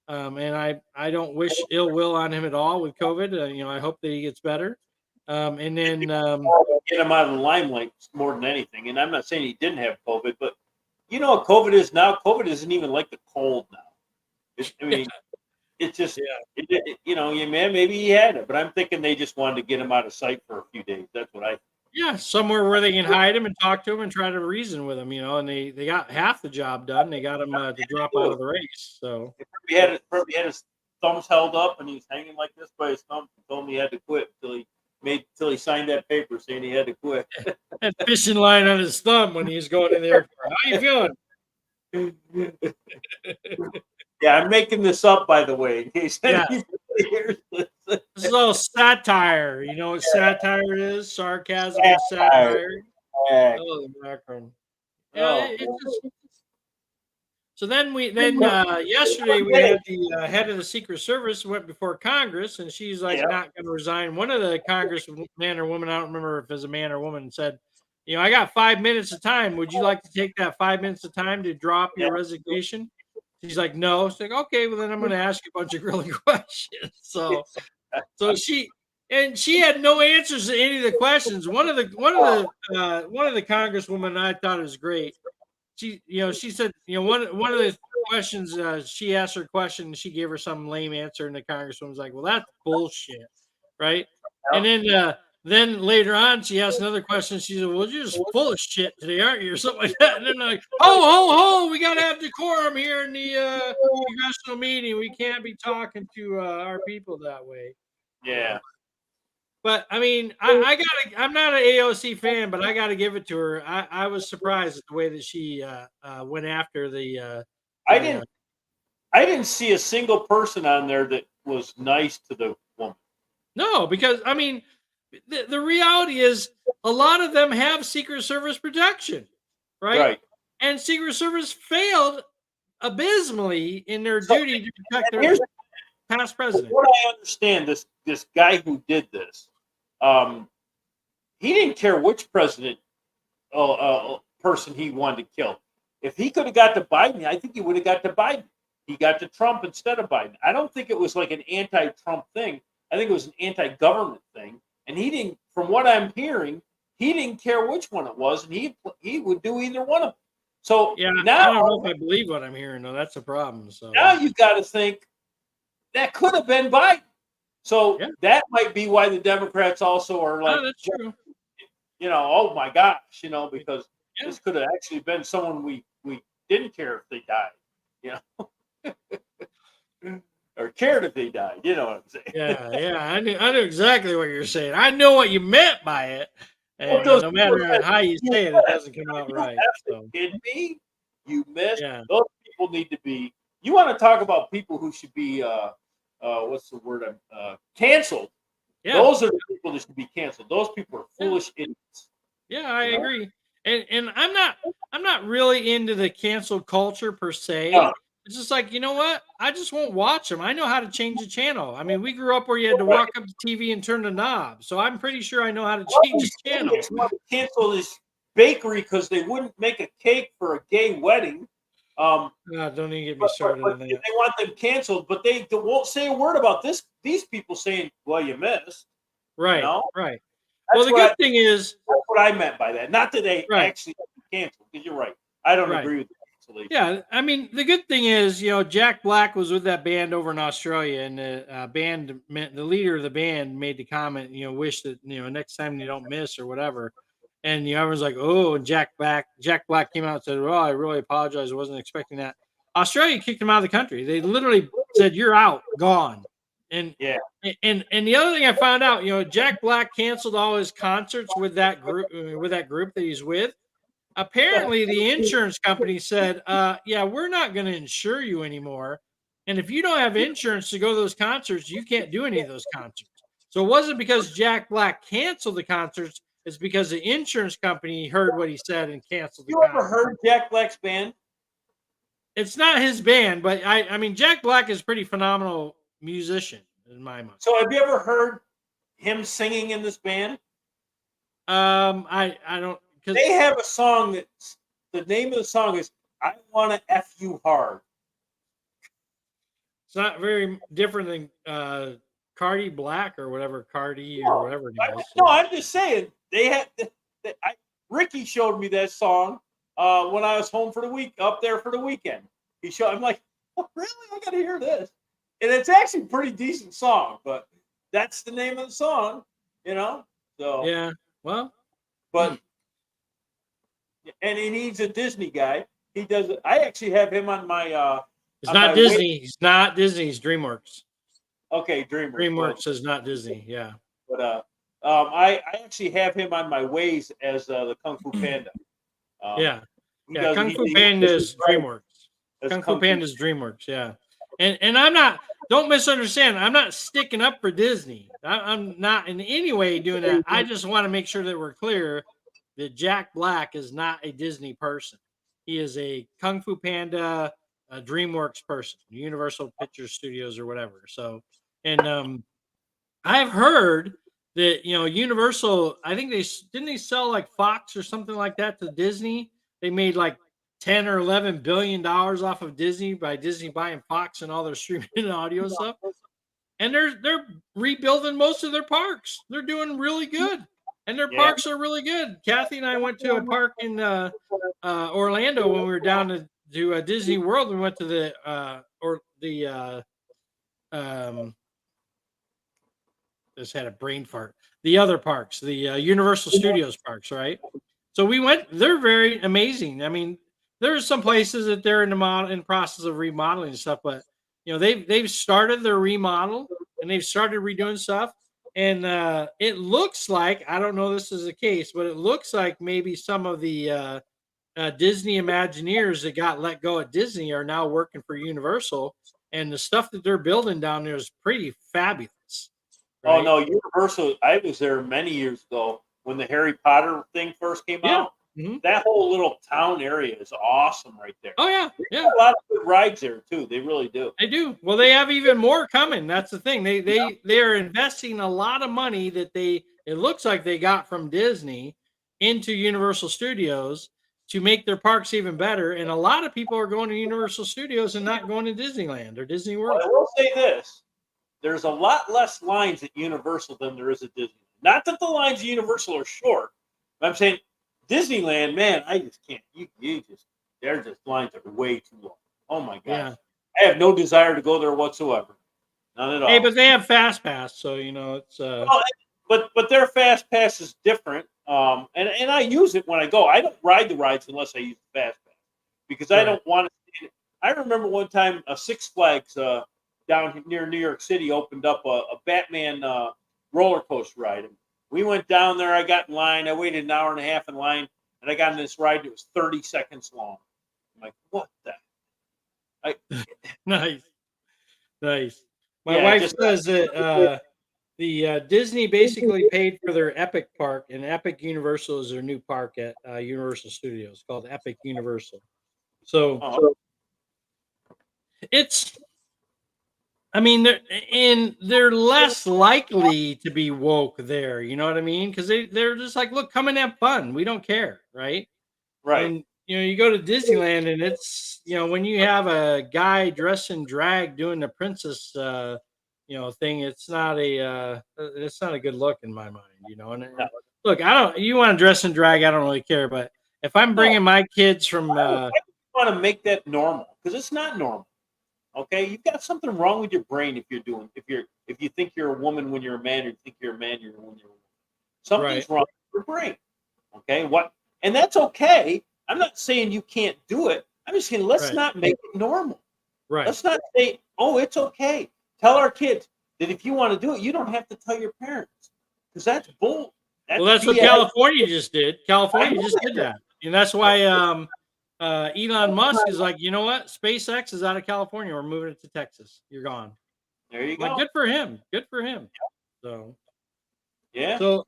S1: And I don't wish ill will on him at all with COVID. I hope that he gets better. And then
S2: Get him out of the limelight more than anything. And I'm not saying he didn't have COVID, but you know what COVID is now? COVID isn't even like the cold now. It's just, yeah, man, maybe he had it, but I'm thinking they just wanted to get him out of sight for a few days. That's what I.
S1: Yeah, somewhere where they can hide him and talk to him and try to reason with him, and they got half the job done. They got him to drop out of the race. So
S2: he had his thumbs held up and he's hanging like this by his thumb. He told me he had to quit till he signed that paper saying he had to quit.
S1: That fishing line on his thumb when he's going in the airport. How you feeling?
S2: Yeah, I'm making this up, by the way, in case anybody hears this.
S1: This is all satire. You know what satire is? Sarcasm and satire. Oh, the macron. Yeah, so then yesterday we had the head of the Secret Service went before Congress, and she's like not going to resign. One of the congressman or woman, I don't remember if it was a man or woman, said, I got 5 minutes of time. Would you like to take that 5 minutes of time to drop your resignation? She's like, no. She's like, okay, well then I'm going to ask you a bunch of grilling questions. So she had no answers to any of the questions. One of the congresswomen, I thought it was great. She said, one of the questions, she asked her question and she gave her some lame answer, and the congresswoman was like, well, that's bullshit, right? And then later on, she asked another question. She said, well, you're just full of shit today, aren't you? Or something like that. And then like, ho, we got to have decorum here in the congressional meeting. We can't be talking to our people that way.
S2: Yeah.
S1: But I mean, I'm not an AOC fan, but I got to give it to her. I was surprised at the way that she went after the.
S2: I didn't see a single person on there that was nice to the woman.
S1: No, because I mean, the reality is a lot of them have Secret Service protection, right? And Secret Service failed abysmally in their duty to protect their past president.
S2: What I understand, this guy who did this, he didn't care which president person he wanted to kill. If he could have got to Biden, I think he would have got to Biden. He got to Trump instead of Biden. I don't think it was like an anti-Trump thing. I think it was an anti-government thing. And he didn't, from what I'm hearing, he didn't care which one it was, and he would do either one of them. So now
S1: I don't know if I believe what I'm hearing, though. That's a problem. So
S2: now you got to think that could have been Biden. So that might be why the Democrats also are like,
S1: that's true.
S2: Oh my gosh, because this could have actually been someone we didn't care if they died, or cared if they died. You know what I'm saying?
S1: Yeah. I knew exactly what you're saying. I know what you meant by it. And no matter how you say it, it doesn't come out right. So.
S2: Kidding me? You missed. Yeah. Those people need to be. You want to talk about people who should be what's the word? Canceled. Yeah. Those are the people that should be canceled. Those people are foolish idiots.
S1: Yeah, I agree. And I'm not really into the cancel culture per se. No. It's just like, you know what? I just won't watch them. I know how to change the channel. I mean, we grew up where you had to walk up to TV and turn the knob. So I'm pretty sure I know how to change the channel.
S2: Cancel this bakery because they wouldn't make a cake for a gay wedding.
S1: No, don't even get me started on that.
S2: They want them canceled, but they won't say a word about this. These people saying, "Well, you missed."
S1: Right. Right. Well, the good thing is
S2: that's what I meant by that. Not that they actually canceled, because you're right. I don't agree with that.
S1: Yeah, I mean, the good thing is, Jack Black was with that band over in Australia, and the leader of the band made the comment, wish that next time you don't miss or whatever. And everyone's like, oh, and Jack Black came out and said, well, I really apologize. I wasn't expecting that. Australia kicked him out of the country. They literally said, "You're out, gone." And
S2: Yeah.
S1: and the other thing I found out, Jack Black canceled all his concerts with that group that he's with. Apparently, the insurance company said, "Yeah, we're not going to insure you anymore, and if you don't have insurance to go to those concerts, you can't do any of those concerts." So it wasn't because Jack Black canceled the concerts; it's because the insurance company heard what he said and canceled the
S2: You ever
S1: concert.
S2: heard Jack Black's band?
S1: It's not his band, but I mean, Jack Black is a pretty phenomenal musician in my mind.
S2: So have you ever heard him singing in this band?
S1: I don't because
S2: They have a song that's the name of the song is "I Wanna F You Hard."
S1: it's not very different than Cardi Black or whatever Cardi or whatever it is.
S2: No, I'm just saying they had. Ricky showed me that song when I was home for the week, up there for the weekend. He showed. I'm like, oh, really? I got to hear this, and it's actually a pretty decent song. But that's the name of the song, So
S1: Yeah, well,
S2: but and he's a Disney guy. He does. I actually have him on my.
S1: it's
S2: on
S1: not
S2: my
S1: Disney. He's not Disney. He's DreamWorks.
S2: Okay, DreamWorks.
S1: DreamWorks is not Disney. Yeah.
S2: But I actually have him on my ways as the Kung Fu Panda.
S1: Yeah.
S2: He
S1: Yeah.
S2: does-
S1: Kung
S2: he-
S1: Fu
S2: he-
S1: Panda
S2: this
S1: is
S2: right,
S1: DreamWorks.
S2: as
S1: Kung Fu Panda is DreamWorks. Yeah. And I'm not. Don't misunderstand. I'm not sticking up for Disney. I'm not in any way doing that. I just want to make sure that we're clear that Jack Black is not a Disney person. He is a Kung Fu Panda, a DreamWorks person, Universal Pictures Studios or whatever. So, and I've heard that Universal. I think they sell like Fox or something like that to Disney. They made like 10 or 11 billion dollars off of Disney by Disney buying Fox and all their streaming and audio stuff. And they're rebuilding most of their parks. They're doing really good, and their
S2: Yeah.
S1: parks are really good. Kathy and I went to a park in Orlando when we were down to Disney World. We went to the just had a brain fart. The other parks, the Universal Studios parks, right? So we went. They're very amazing. I mean, there's some places that they're in process of remodeling and stuff, but they've started their remodel and they've started redoing stuff. And it looks like, I don't know this is the case, but it looks like maybe some of the Disney Imagineers that got let go at Disney are now working for Universal, and the stuff that they're building down there is pretty fabulous.
S2: Oh
S1: Right?
S2: no, Universal. I was there many years ago when the Harry Potter thing first came
S1: Yeah.
S2: out.
S1: Mhm.
S2: That whole little town area is awesome right there.
S1: Oh yeah,
S2: They
S1: yeah.
S2: got a lot of good rides there too. They really do.
S1: They do. Well, they have even more coming. That's the thing. They are investing a lot of money that it looks like they got from Disney into Universal Studios to make their parks even better. And a lot of people are going to Universal Studios and not going to Disneyland or Disney
S2: But
S1: World.
S2: I will say this: there's a lot less lines at Universal than there is at Disney. Not that the lines at Universal are short, but I'm saying Disneyland, man, I just can't. You just their just lines are way too long. Oh my gosh.
S1: Yeah.
S2: I have no desire to go there whatsoever. None at all.
S1: Hey, but they have Fast Pass, so it's
S2: Well, but their fast pass is different. And I use it when I go. I don't ride the rides unless I use the fast pass because I
S1: Right.
S2: don't want to. I remember one time Six Flags down near New York City opened up a Batman roller coaster ride. And we went down there. I got in line. I waited an hour and a half in line, and I got in this ride that was 30 seconds long. I'm like, what the?
S1: nice. Nice. My
S2: Yeah,
S1: wife
S2: just-
S1: says that the Disney basically paid for their Epic Park, and Epic Universal is their new park at Universal Studios called Epic Universal. So
S2: Oh,
S1: it's, I mean, they're less likely to be woke there. You know what I mean? Because they're just like, look, come and have fun. We don't care, right?
S2: right.
S1: And you go to Disneyland, and it's when you have a guy dressed in drag doing the princess thing, it's not a good look in my mind. And
S2: No.
S1: look, I don't. You want to dress in drag? I don't really care. But if I'm bringing my kids from,
S2: I want to make that normal because it's not normal. Okay, you've got something wrong with your brain if you think you're a woman when you're a man, or you think you're a man when you're a woman. Something's wrong with your brain. Okay, what? And that's okay. I'm not saying you can't do it. I'm just saying, let's
S1: Right.
S2: not make it normal.
S1: Right.
S2: Let's not say, oh, it's okay. Tell our kids that if you want to do it, you don't have to tell your parents because that's bull. That's
S1: Well, that's what
S2: BS.
S1: California just did.
S2: I
S1: California
S2: know
S1: just did
S2: that.
S1: that. And that's why Elon Musk is like, you know what? SpaceX is out of California. We're moving it to Texas. You're gone.
S2: There you
S1: I'm like,
S2: go.
S1: good for him. Good for him. So,
S2: Yeah.
S1: so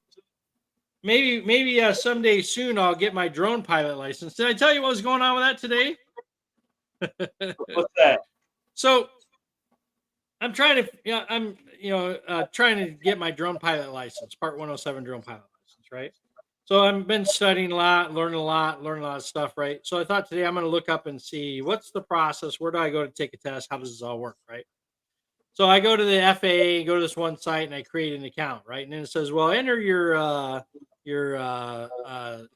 S1: maybe someday soon I'll get my drone pilot license. Did I tell you what was going on with that today?
S2: What's that?
S1: So I'm trying to, I'm, trying to get my drone pilot license, Part 107 drone pilot license, right? So I've been studying a lot, learning a lot of stuff, right? So I thought today I'm going to look up and see what's the process. Where do I go to take a test? How does this all work, right? So I go to the FAA, go to this one site, and I create an account, right? And then it says, well, enter your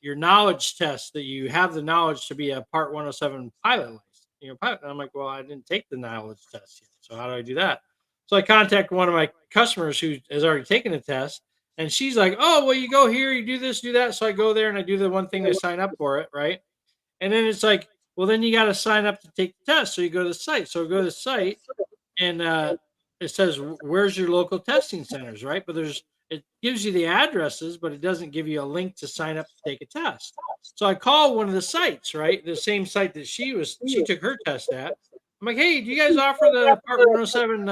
S1: knowledge test that you have the knowledge to be a Part 107 pilot license. Pilot. And I'm like, well, I didn't take the knowledge test yet, so how do I do that? So I contact one of my customers who has already taken the test, and she's like, oh, well, you go here, you do this, do that. So I go there and I do the one thing to sign up for it, right? And then it's like, well, then you got to sign up to take the test. So you go to the site. So I go to the site, and it says where's your local testing centers, right? But it gives you the addresses, but it doesn't give you a link to sign up to take a test. So I call one of the sites, right? The same site that she took her test at. I'm like, hey, do you guys offer the Part 107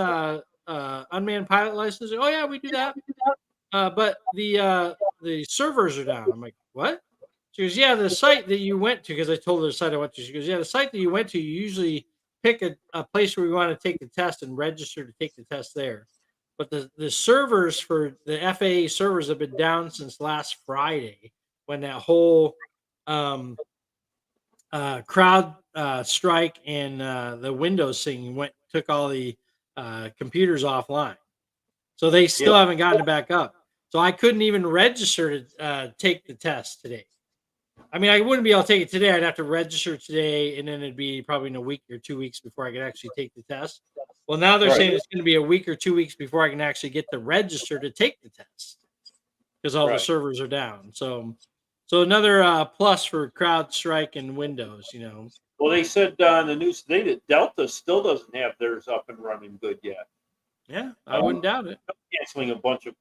S1: unmanned pilot license? Oh yeah, we do that. But the servers are down. I'm like, what? She goes, yeah, the site that you went to, because I told her the site I went to. She goes, yeah, the site that you went to, you usually pick a place where we want to take the test and register to take the test there. But the servers for the FAA servers have been down since last Friday when that whole crowd strike and the Windows thing took all the computers offline. So they still
S2: Yep.
S1: haven't gotten it back up. So I couldn't even register to take the test today. I mean, I wouldn't be able to take it today. I'd have to register today, and then it'd be probably in a week or 2 weeks before I could actually take the test. Well, now they're
S2: Right.
S1: saying it's going to be a week or 2 weeks before I can actually get to register to take the test because all the
S2: Right.
S1: servers are down. So another plus for CrowdStrike and Windows.
S2: Well, they said on the news today that Delta still doesn't have theirs up and running good yet.
S1: Yeah, I wouldn't doubt it.
S2: Canceling a bunch of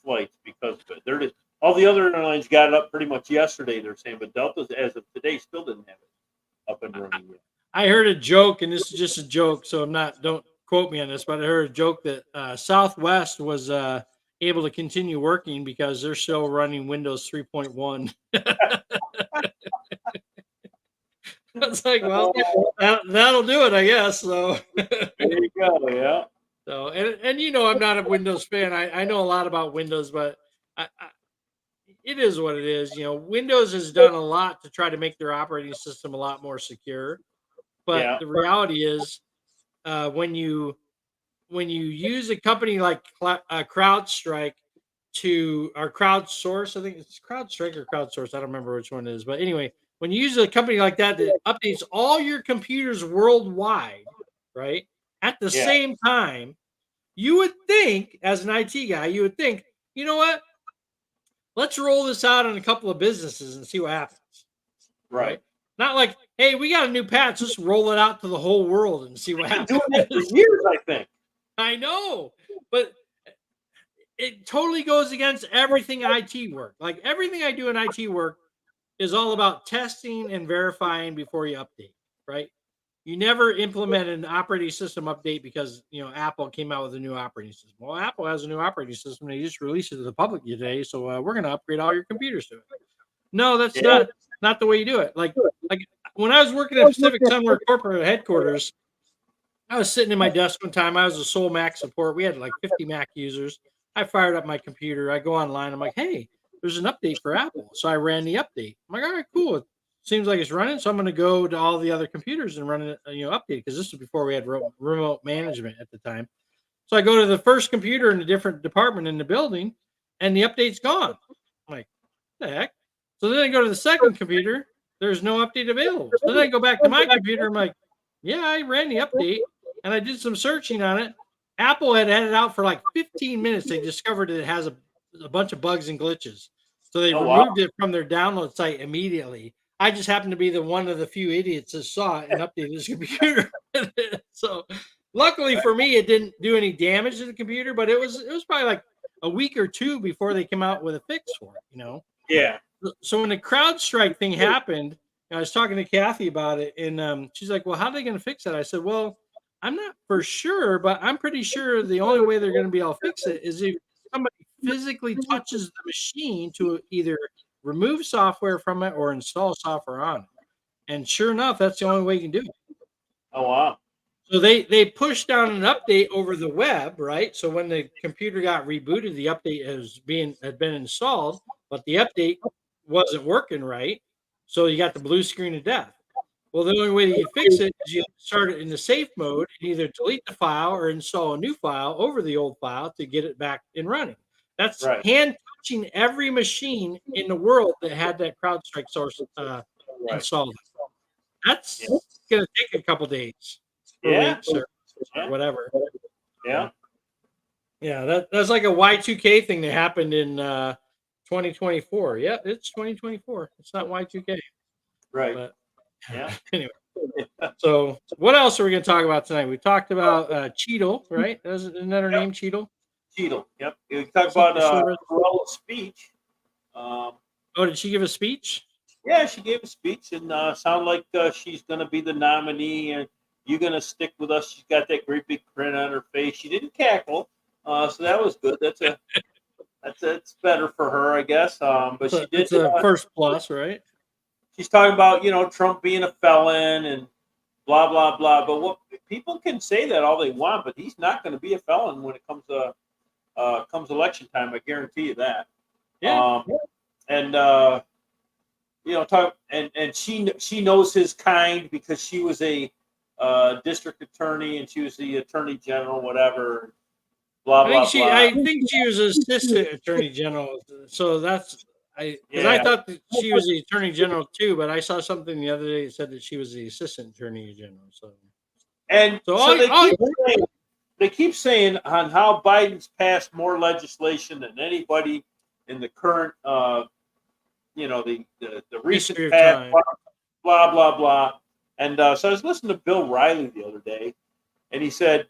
S2: flights because of it. They're just, all the other airlines got it up pretty much yesterday. They're saying, but Delta, as of today, still didn't have it up and running yet.
S1: I heard a joke, and this is just a joke, so don't quote me on this, but I heard a joke that Southwest was able to continue working because they're still running Windows 3.1. I was like, well, that'll do it, I guess. So
S2: There you go. Yeah.
S1: So and I'm not a Windows fan. I know a lot about Windows, but it is what it is. Windows has done a lot to try to make their operating system a lot more secure. But
S2: Yeah.
S1: the reality is, when you use a company like CrowdStrike or crowdsource, I think it's CrowdStrike or crowdsource. I don't remember which one it is, but anyway, when you use a company like that updates all your computers worldwide, right, at the
S2: Yeah.
S1: same time, you would think, as an IT guy, you would think, you know what? Let's roll this out on a couple of businesses and see what happens.
S2: Right.
S1: Not like, hey, we got a new patch. Let's roll it out to the whole world and see what
S2: They've been
S1: happens.
S2: doing that for years, I think.
S1: I know, but it totally goes against everything IT work. Like everything I do in IT work is all about testing and verifying before you update, right? You never implement an operating system update because Apple came out with a new operating system. Well, Apple has a new operating system. They just released it to the public today, so we're going to upgrade all your computers to it. No, that's not the way you do it. Like when I was working at Pacific Sunwear corporate headquarters, I was sitting in my desk one time. I was a sole Mac support. We had like 50 Mac users. I fired up my computer. I go online. I'm like, hey, there's an update for Apple. So I ran the update. I'm like, all right, cool. It seems like it's running. So I'm going to go to all the other computers and run it, update, because this was before we had remote management at the time. So I go to the first computer in a different department in the building, and the update's gone. I'm like, what the heck? So then I go to the second computer. There's no update available. So then I go back to my computer. I'm like, yeah, I ran the update and I did some searching on it. Apple had it out for like 15 minutes. They discovered that it has a bunch of bugs and glitches. So they removed it from their download site immediately. I just happened to be the one of the few idiots that saw it and updated his computer. So luckily for me, it didn't do any damage to the computer, but it was probably like a week or two before they came out with a fix for it, you know.
S2: Yeah.
S1: So when the CrowdStrike thing happened, I was talking to Kathy about it, and she's like, "Well, how are they going to fix that?" I said, "Well, I'm not for sure, but I'm pretty sure the only way they're going to be able to fix it is if somebody physically touches the machine to either remove software from it or install software on it." And sure enough, that's the only way you can do it.
S2: Oh wow.
S1: So they pushed down an update over the web, right? So when the computer got rebooted, the update had been installed, but the update wasn't working right. So you got the blue screen of death. Well, the only way that you fix it is you start it in the safe mode and either delete the file or install a new file over the old file to get it back in running. That's
S2: Right.
S1: hand touching every machine in the world that had that CrowdStrike source
S2: Right.
S1: installed.
S2: Yeah.
S1: That's gonna take a couple days or
S2: Yeah.
S1: weeks or
S2: Yeah.
S1: whatever.
S2: Yeah.
S1: Yeah, that's like a Y2K thing that happened in 2024. Yeah, it's 2024. It's not Y2K.
S2: Right.
S1: But
S2: Yeah.
S1: anyway, so what else are we gonna talk about tonight? We talked about Cheetle, right? Isn't that her
S2: Yep.
S1: name, Cheetle?
S2: Cheetle. Yep. We talk about
S1: Secret Service.
S2: Kruela's speech. Um,
S1: Oh, did she give a speech?
S2: yeah, she gave a speech and sound like she's going to be the nominee and you're going to stick with us. She's got that great big grin on her face. She didn't cackle, so that was good. That's better for her, I guess. But she did.
S1: It's a first plus, right?
S2: She's talking about Trump being a felon and blah blah blah. But what people can say that all they want, but he's not going to be a felon when it comes election time. I guarantee you that.
S1: Yeah.
S2: And talk and she knows his kind because she was a district attorney and she was the attorney general, whatever. Blah blah blah.
S1: I think she was assistant attorney general. So that's because I
S2: Yeah.
S1: thought that she was the attorney general too, but I saw something the other day that said that she was the assistant attorney general.
S2: And
S1: So
S2: so they keep saying on how Biden's passed more legislation than anybody in the current the recent
S1: history of
S2: past,
S1: time.
S2: blah blah blah. And so I was listening to Bill Riley the other day, and he said,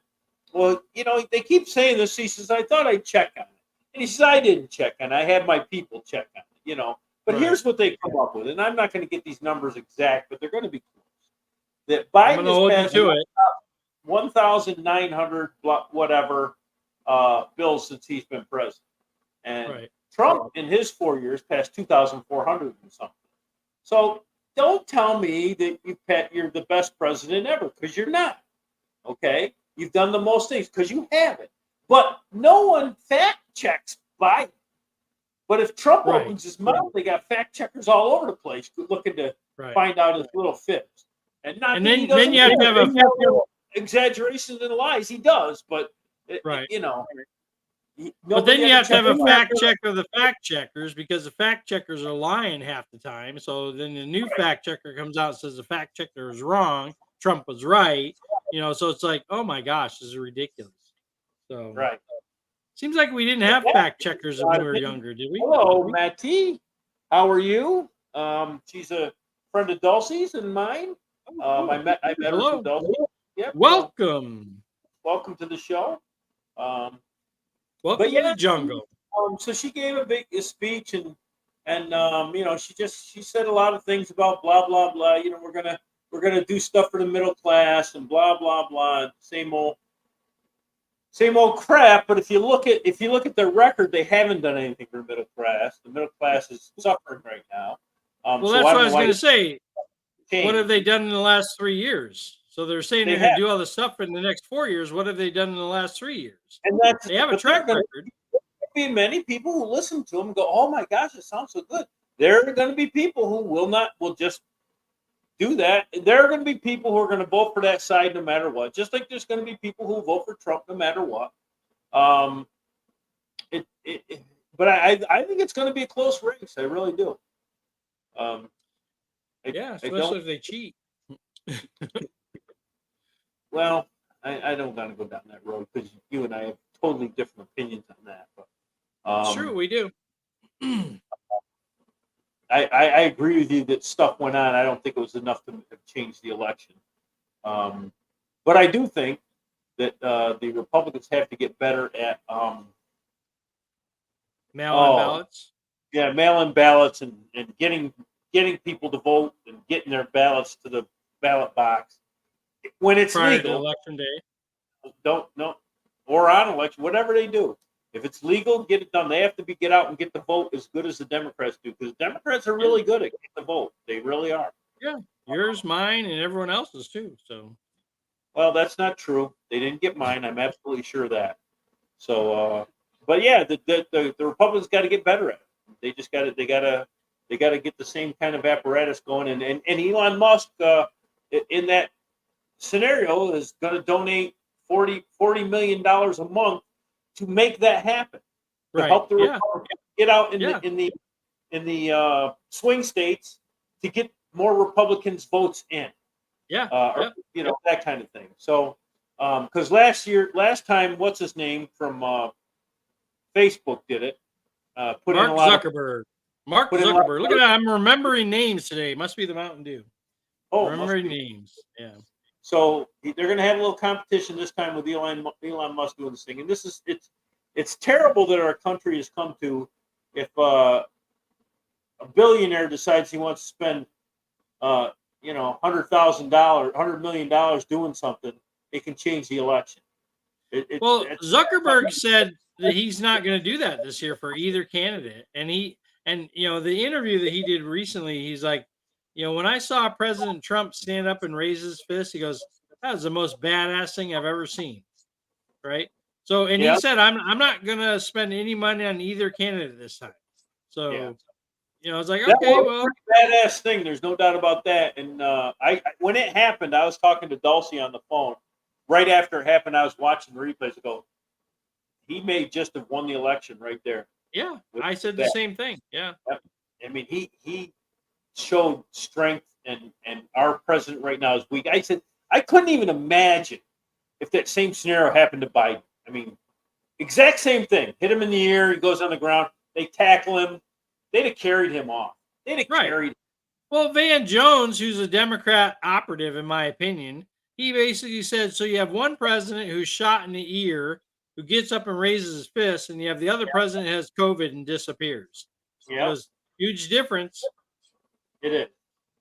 S2: "Well, they keep saying this." He says, "I thought I'd check on it," and he says, "I didn't check on it. I had my people check on it." But
S1: Right.
S2: here's what they come up with, and I'm not going to get these numbers exact, but they're going to be close. That
S1: I'm
S2: Biden
S1: gonna hold you
S2: has
S1: to it.
S2: 1,900 whatever bills since he's been president, and
S1: Right.
S2: Trump in his 4 years passed 2,400 and something. So don't tell me that you're the best president ever, because you're not. Okay, you've done the most things because you haven't. But no one fact checks Biden. But if Trump
S1: Right.
S2: opens his mouth, they got fact checkers all over the place looking to
S1: Right.
S2: find out his little fibs. And not
S1: And
S2: that
S1: then-
S2: he doesn't
S1: then you have to have a-
S2: little exaggerations and lies. He does, but
S1: Right. But
S2: nobody
S1: then you
S2: ever
S1: have to have a
S2: checked him
S1: fact
S2: out.
S1: check of the fact checkers because the fact checkers are lying half the time. So then the new fact checker comes out and says the fact checker is wrong. Trump was right. So it's like, oh my gosh, this is ridiculous. So
S2: Right.
S1: seems like we didn't have fact checkers when we were younger, did we?
S2: Hello, Matty. How are you? She's a friend of Dulcie's and mine. I met her
S1: Hello.
S2: through Dulcie. Yep.
S1: Welcome.
S2: Welcome to the show.
S1: Welcome
S2: But yeah,
S1: to the jungle.
S2: so she gave a speech and she said a lot of things about blah blah blah. We're gonna do stuff for the middle class and blah blah blah. Same old crap. But if you look at their record, they haven't done anything for the middle class. The middle class is suffering right now.
S1: Well,
S2: so
S1: that's what I was going to say.
S2: change.
S1: What have they done in the last 3 years? So they're saying
S2: They
S1: they're going
S2: have.
S1: to do all this stuff in the next 4 years. What have they done in the last 3 years?
S2: And that's
S1: They have a
S2: but
S1: track
S2: there are
S1: record.
S2: gonna be many people who listen to them and go, "Oh my gosh, it sounds so good." There are going to be people who will just do that. There are going to be people who are going to vote for that side no matter what. Just like there's going to be people who vote for Trump no matter what. But I think it's going to be a close race. I really do.
S1: Especially if they cheat.
S2: Well, I don't want to go down that road because you and I have totally different opinions on that. But
S1: It's true, we do.
S2: I agree with you that stuff went on. I don't think it was enough to change the election. Um, but I do think that the Republicans have to get better at
S1: Mail-in
S2: oh
S1: ballots.
S2: yeah, mail-in ballots and getting people to vote and getting their ballots to the ballot box when it's
S1: Prior to
S2: legal.
S1: election day.
S2: Don't no or on election, whatever they do. If it's legal, get it done. They have to get out and get the vote as good as the Democrats do, because Democrats are
S1: Yeah,
S2: really good at getting the vote. They really are.
S1: yeah. Yours, mine, and everyone else's too. So
S2: Well, that's not true. They didn't get mine. I'm absolutely sure of that. So, but yeah, the Republicans got to get better at it. They just got to they got to get the same kind of apparatus going. And Elon Musk in that scenario is going to donate $40 million a month to make that happen, to
S1: right.
S2: help the
S1: Yeah.
S2: Republicans get out in
S1: Yeah.
S2: the swing states to get more Republicans votes in,
S1: Yeah.
S2: or
S1: Yep.
S2: that kind of thing. So, because last time, what's his name from Facebook did it, put in a
S1: Mark
S2: lot of
S1: Zuckerberg. Mark
S2: put in a lot.
S1: Zuckerberg. Look at that. I'm remembering names today. Must be the Mountain Dew.
S2: Oh, must
S1: Remembering
S2: be.
S1: names. Yeah.
S2: So they're going to have a little competition this time with Elon Musk doing this thing, and it's terrible that our country has come to. If a billionaire decides he wants to spend $100,000 doing something, it can change the election.
S1: Well,
S2: It's
S1: Zuckerberg said that he's not going to do that this year for either candidate. And the interview that he did recently, he's like, when I saw President Trump stand up and raise his fist, he goes, "That was the most badass thing I've ever seen." Right? So, and he
S2: yeah,
S1: said, "I'm not going to spend any money on either candidate this time."
S2: yeah.
S1: So, I was like,
S2: That
S1: "Okay,
S2: was a
S1: well,
S2: pretty badass thing. There's no doubt about that. And when it happened, I was talking to Dulcie on the phone. Right after it happened, I was watching the replays. I go, he may just have won the election right there
S1: yeah,
S2: with
S1: I said the
S2: that.
S1: same thing." Yeah.
S2: I mean, he showed strength, and our president right now is weak. I said I couldn't even imagine if that same scenario happened to Biden. I mean, exact same thing. Hit him in the ear, he goes on the ground. They tackle him. They'd have carried him off. They'd have
S1: Right.
S2: carried.
S1: Well, Van Jones, who's a Democrat operative, in my opinion, he basically said, so you have one president who's shot in the ear, who gets up and raises his fist, and you have the other president who has COVID and disappears. He
S2: Yeah,
S1: goes, huge difference.
S2: it is.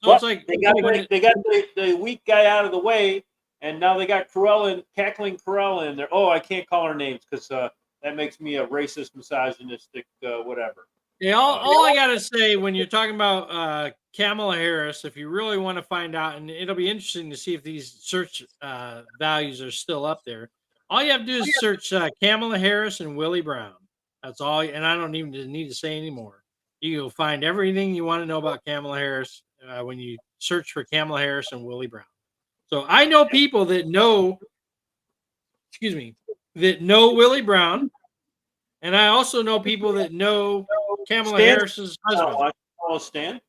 S1: So it's
S2: But
S1: like,
S2: they got
S1: when
S2: the,
S1: it,
S2: they got the weak guy out of the way, and now they got Kruela cackling Kruela in there. Oh, I can't call her names because that makes me a racist, misogynistic, whatever.
S1: yeah, all I gotta say when you're talking about Kamala Harris, if you really want to find out, and it'll be interesting to see if these search values are still up there. All you have to do is search Kamala Harris and Willie Brown. That's all, and I don't even need to say anymore. You'll find everything you want to know about Kamala Harris when you search for Kamala Harris and Willie Brown. So I know people that know, excuse me, that know Willie Brown, and I also know people that know Kamala
S2: Stan,
S1: Harris's husband.
S2: Stan,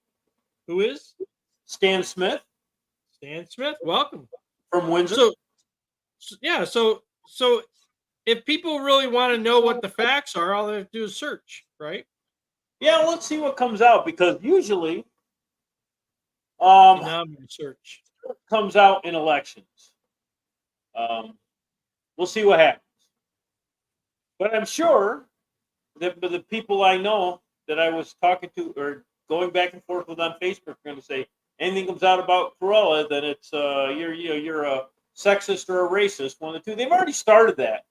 S1: Who is?
S2: Stan Smith
S1: Stan Smith. Welcome.
S2: from Windsor.
S1: Yeah, so if people really want to know what the facts are, all they have to do is search, right?
S2: Yeah, let's see what comes out, because usually
S1: And now I'm going to search.
S2: comes out in elections. We'll see what happens. But I'm sure that the people I know that I was talking to or going back and forth with on Facebook are going to say anything comes out about Cruella, then it's you're a sexist or a racist, one of the two. They've already started that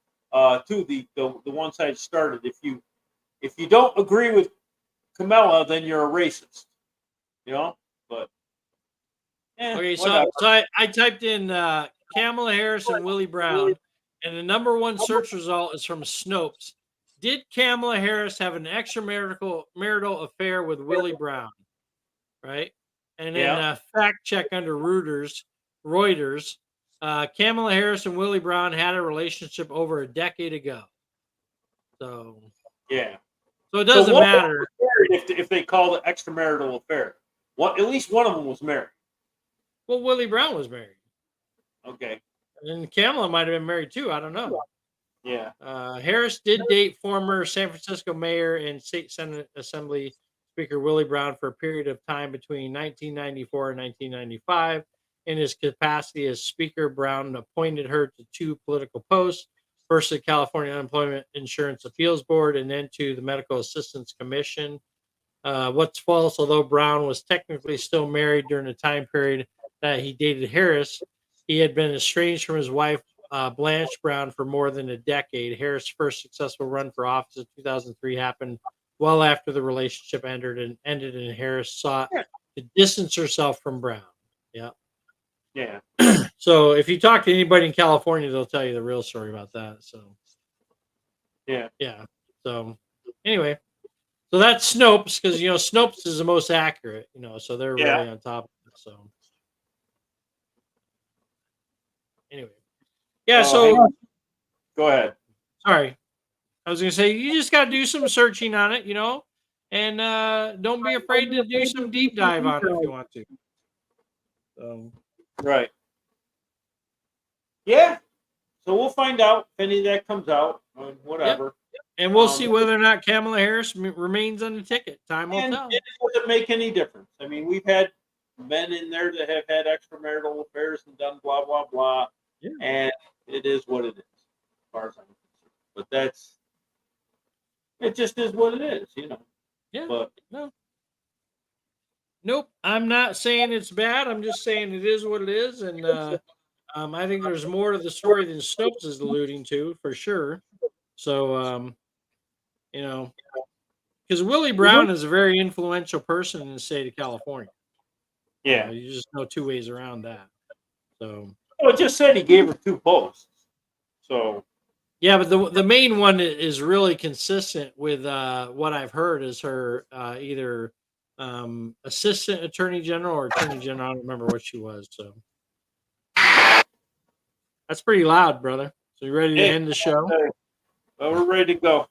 S2: too. The one side started. If you don't agree with Kamala, then you're a racist. But
S1: Okay,
S2: whatever.
S1: so I typed in Kamala Harris and Willie Brown, and the number one search result is from Snopes. Did Kamala Harris have an extramarital affair with Willie Brown? Right, and then
S2: Yeah,
S1: fact check under Reuters. Kamala Harris and Willie Brown had a relationship over a decade ago. So
S2: yeah.
S1: it
S2: So
S1: doesn't
S2: one of them
S1: matter.
S2: was married if they call it extramarital affair. At least one of them was married.
S1: Well, Willie Brown was married,
S2: Okay.
S1: and Kamala might have been married too. I don't know.
S2: Yeah.
S1: Harris did date former San Francisco mayor and state Senate Assembly Speaker Willie Brown for a period of time between 1994 and 1995. In his capacity as Speaker, Brown appointed her to two political posts, first the California Unemployment Insurance Appeals Board and then to the Medical Assistance Commission. What's false, although Brown was technically still married during the time period that he dated Harris, he had been estranged from his wife, Blanche Brown, for more than a decade. Harris' first successful run for office in 2003 happened well after the relationship ended, and Harris sought to distance herself from Brown. Yeah.
S2: Yeah.
S1: So if you talk to anybody in California, they'll tell you the real story about that. So
S2: Yeah.
S1: yeah. So anyway, so that's Snopes because Snopes is the most accurate. So they're
S2: Yeah.
S1: really on top of it. So anyway, yeah.
S2: Oh,
S1: So
S2: go ahead.
S1: sorry, I was gonna say you just got to do some searching on it, and don't be afraid to do some deep dive on it if you want to.
S2: Right. Yeah. So we'll find out if any of that comes out or whatever.
S1: And we'll see whether or not Kamala Harris remains on the ticket. Time will tell.
S2: It doesn't make any difference. I mean, we've had men in there that have had extramarital affairs and done blah, blah, blah.
S1: Yeah.
S2: And it is what it is, as far as I'm concerned. But it just is what it is,
S1: Yeah.
S2: But
S1: Nope. I'm not saying it's bad. I'm just saying it is what it is. And I think there's more to the story than Snopes is alluding to, for sure. So, because Willie Brown is a very influential person in the state of California.
S2: yeah.
S1: You just know two ways around that. So,
S2: Well, it just said he gave her two posts. So,
S1: yeah, but the main one is really consistent with what I've heard is her either assistant attorney general or attorney general. I don't remember what she was. So that's pretty loud, brother. So you ready to end the show?
S2: Well, we're ready to go.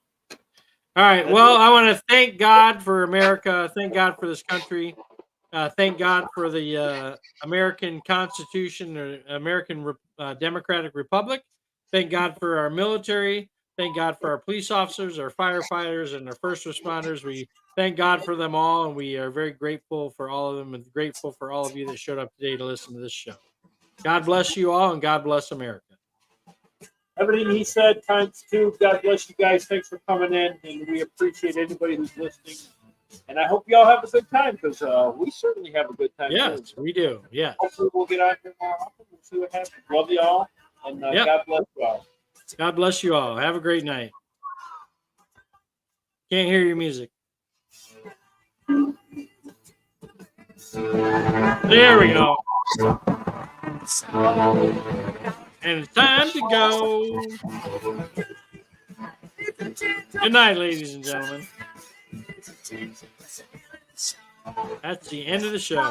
S1: All right. Well, I want to thank God for America. Thank God for this country. Thank God for the American Constitution, or American Democratic Republic. Thank God for our military. Thank God for our police officers, our firefighters, and our first responders. We thank God for them all, and we are very grateful for all of them and grateful for all of you that showed up today to listen to this show. God bless you all, and God bless America.
S2: Everything he said times two. God bless you guys. Thanks for coming in, and we appreciate anybody who's listening. And I hope you all have a good time because we certainly have a good time.
S1: Yes, we do. Yeah.
S2: Hopefully we'll get on here more often and see what happens. Love you all, and God bless you all.
S1: God bless you all. Have a great night. Can't hear your music. There we go. And it's time to go. Good night, ladies and gentlemen. That's the end of the show.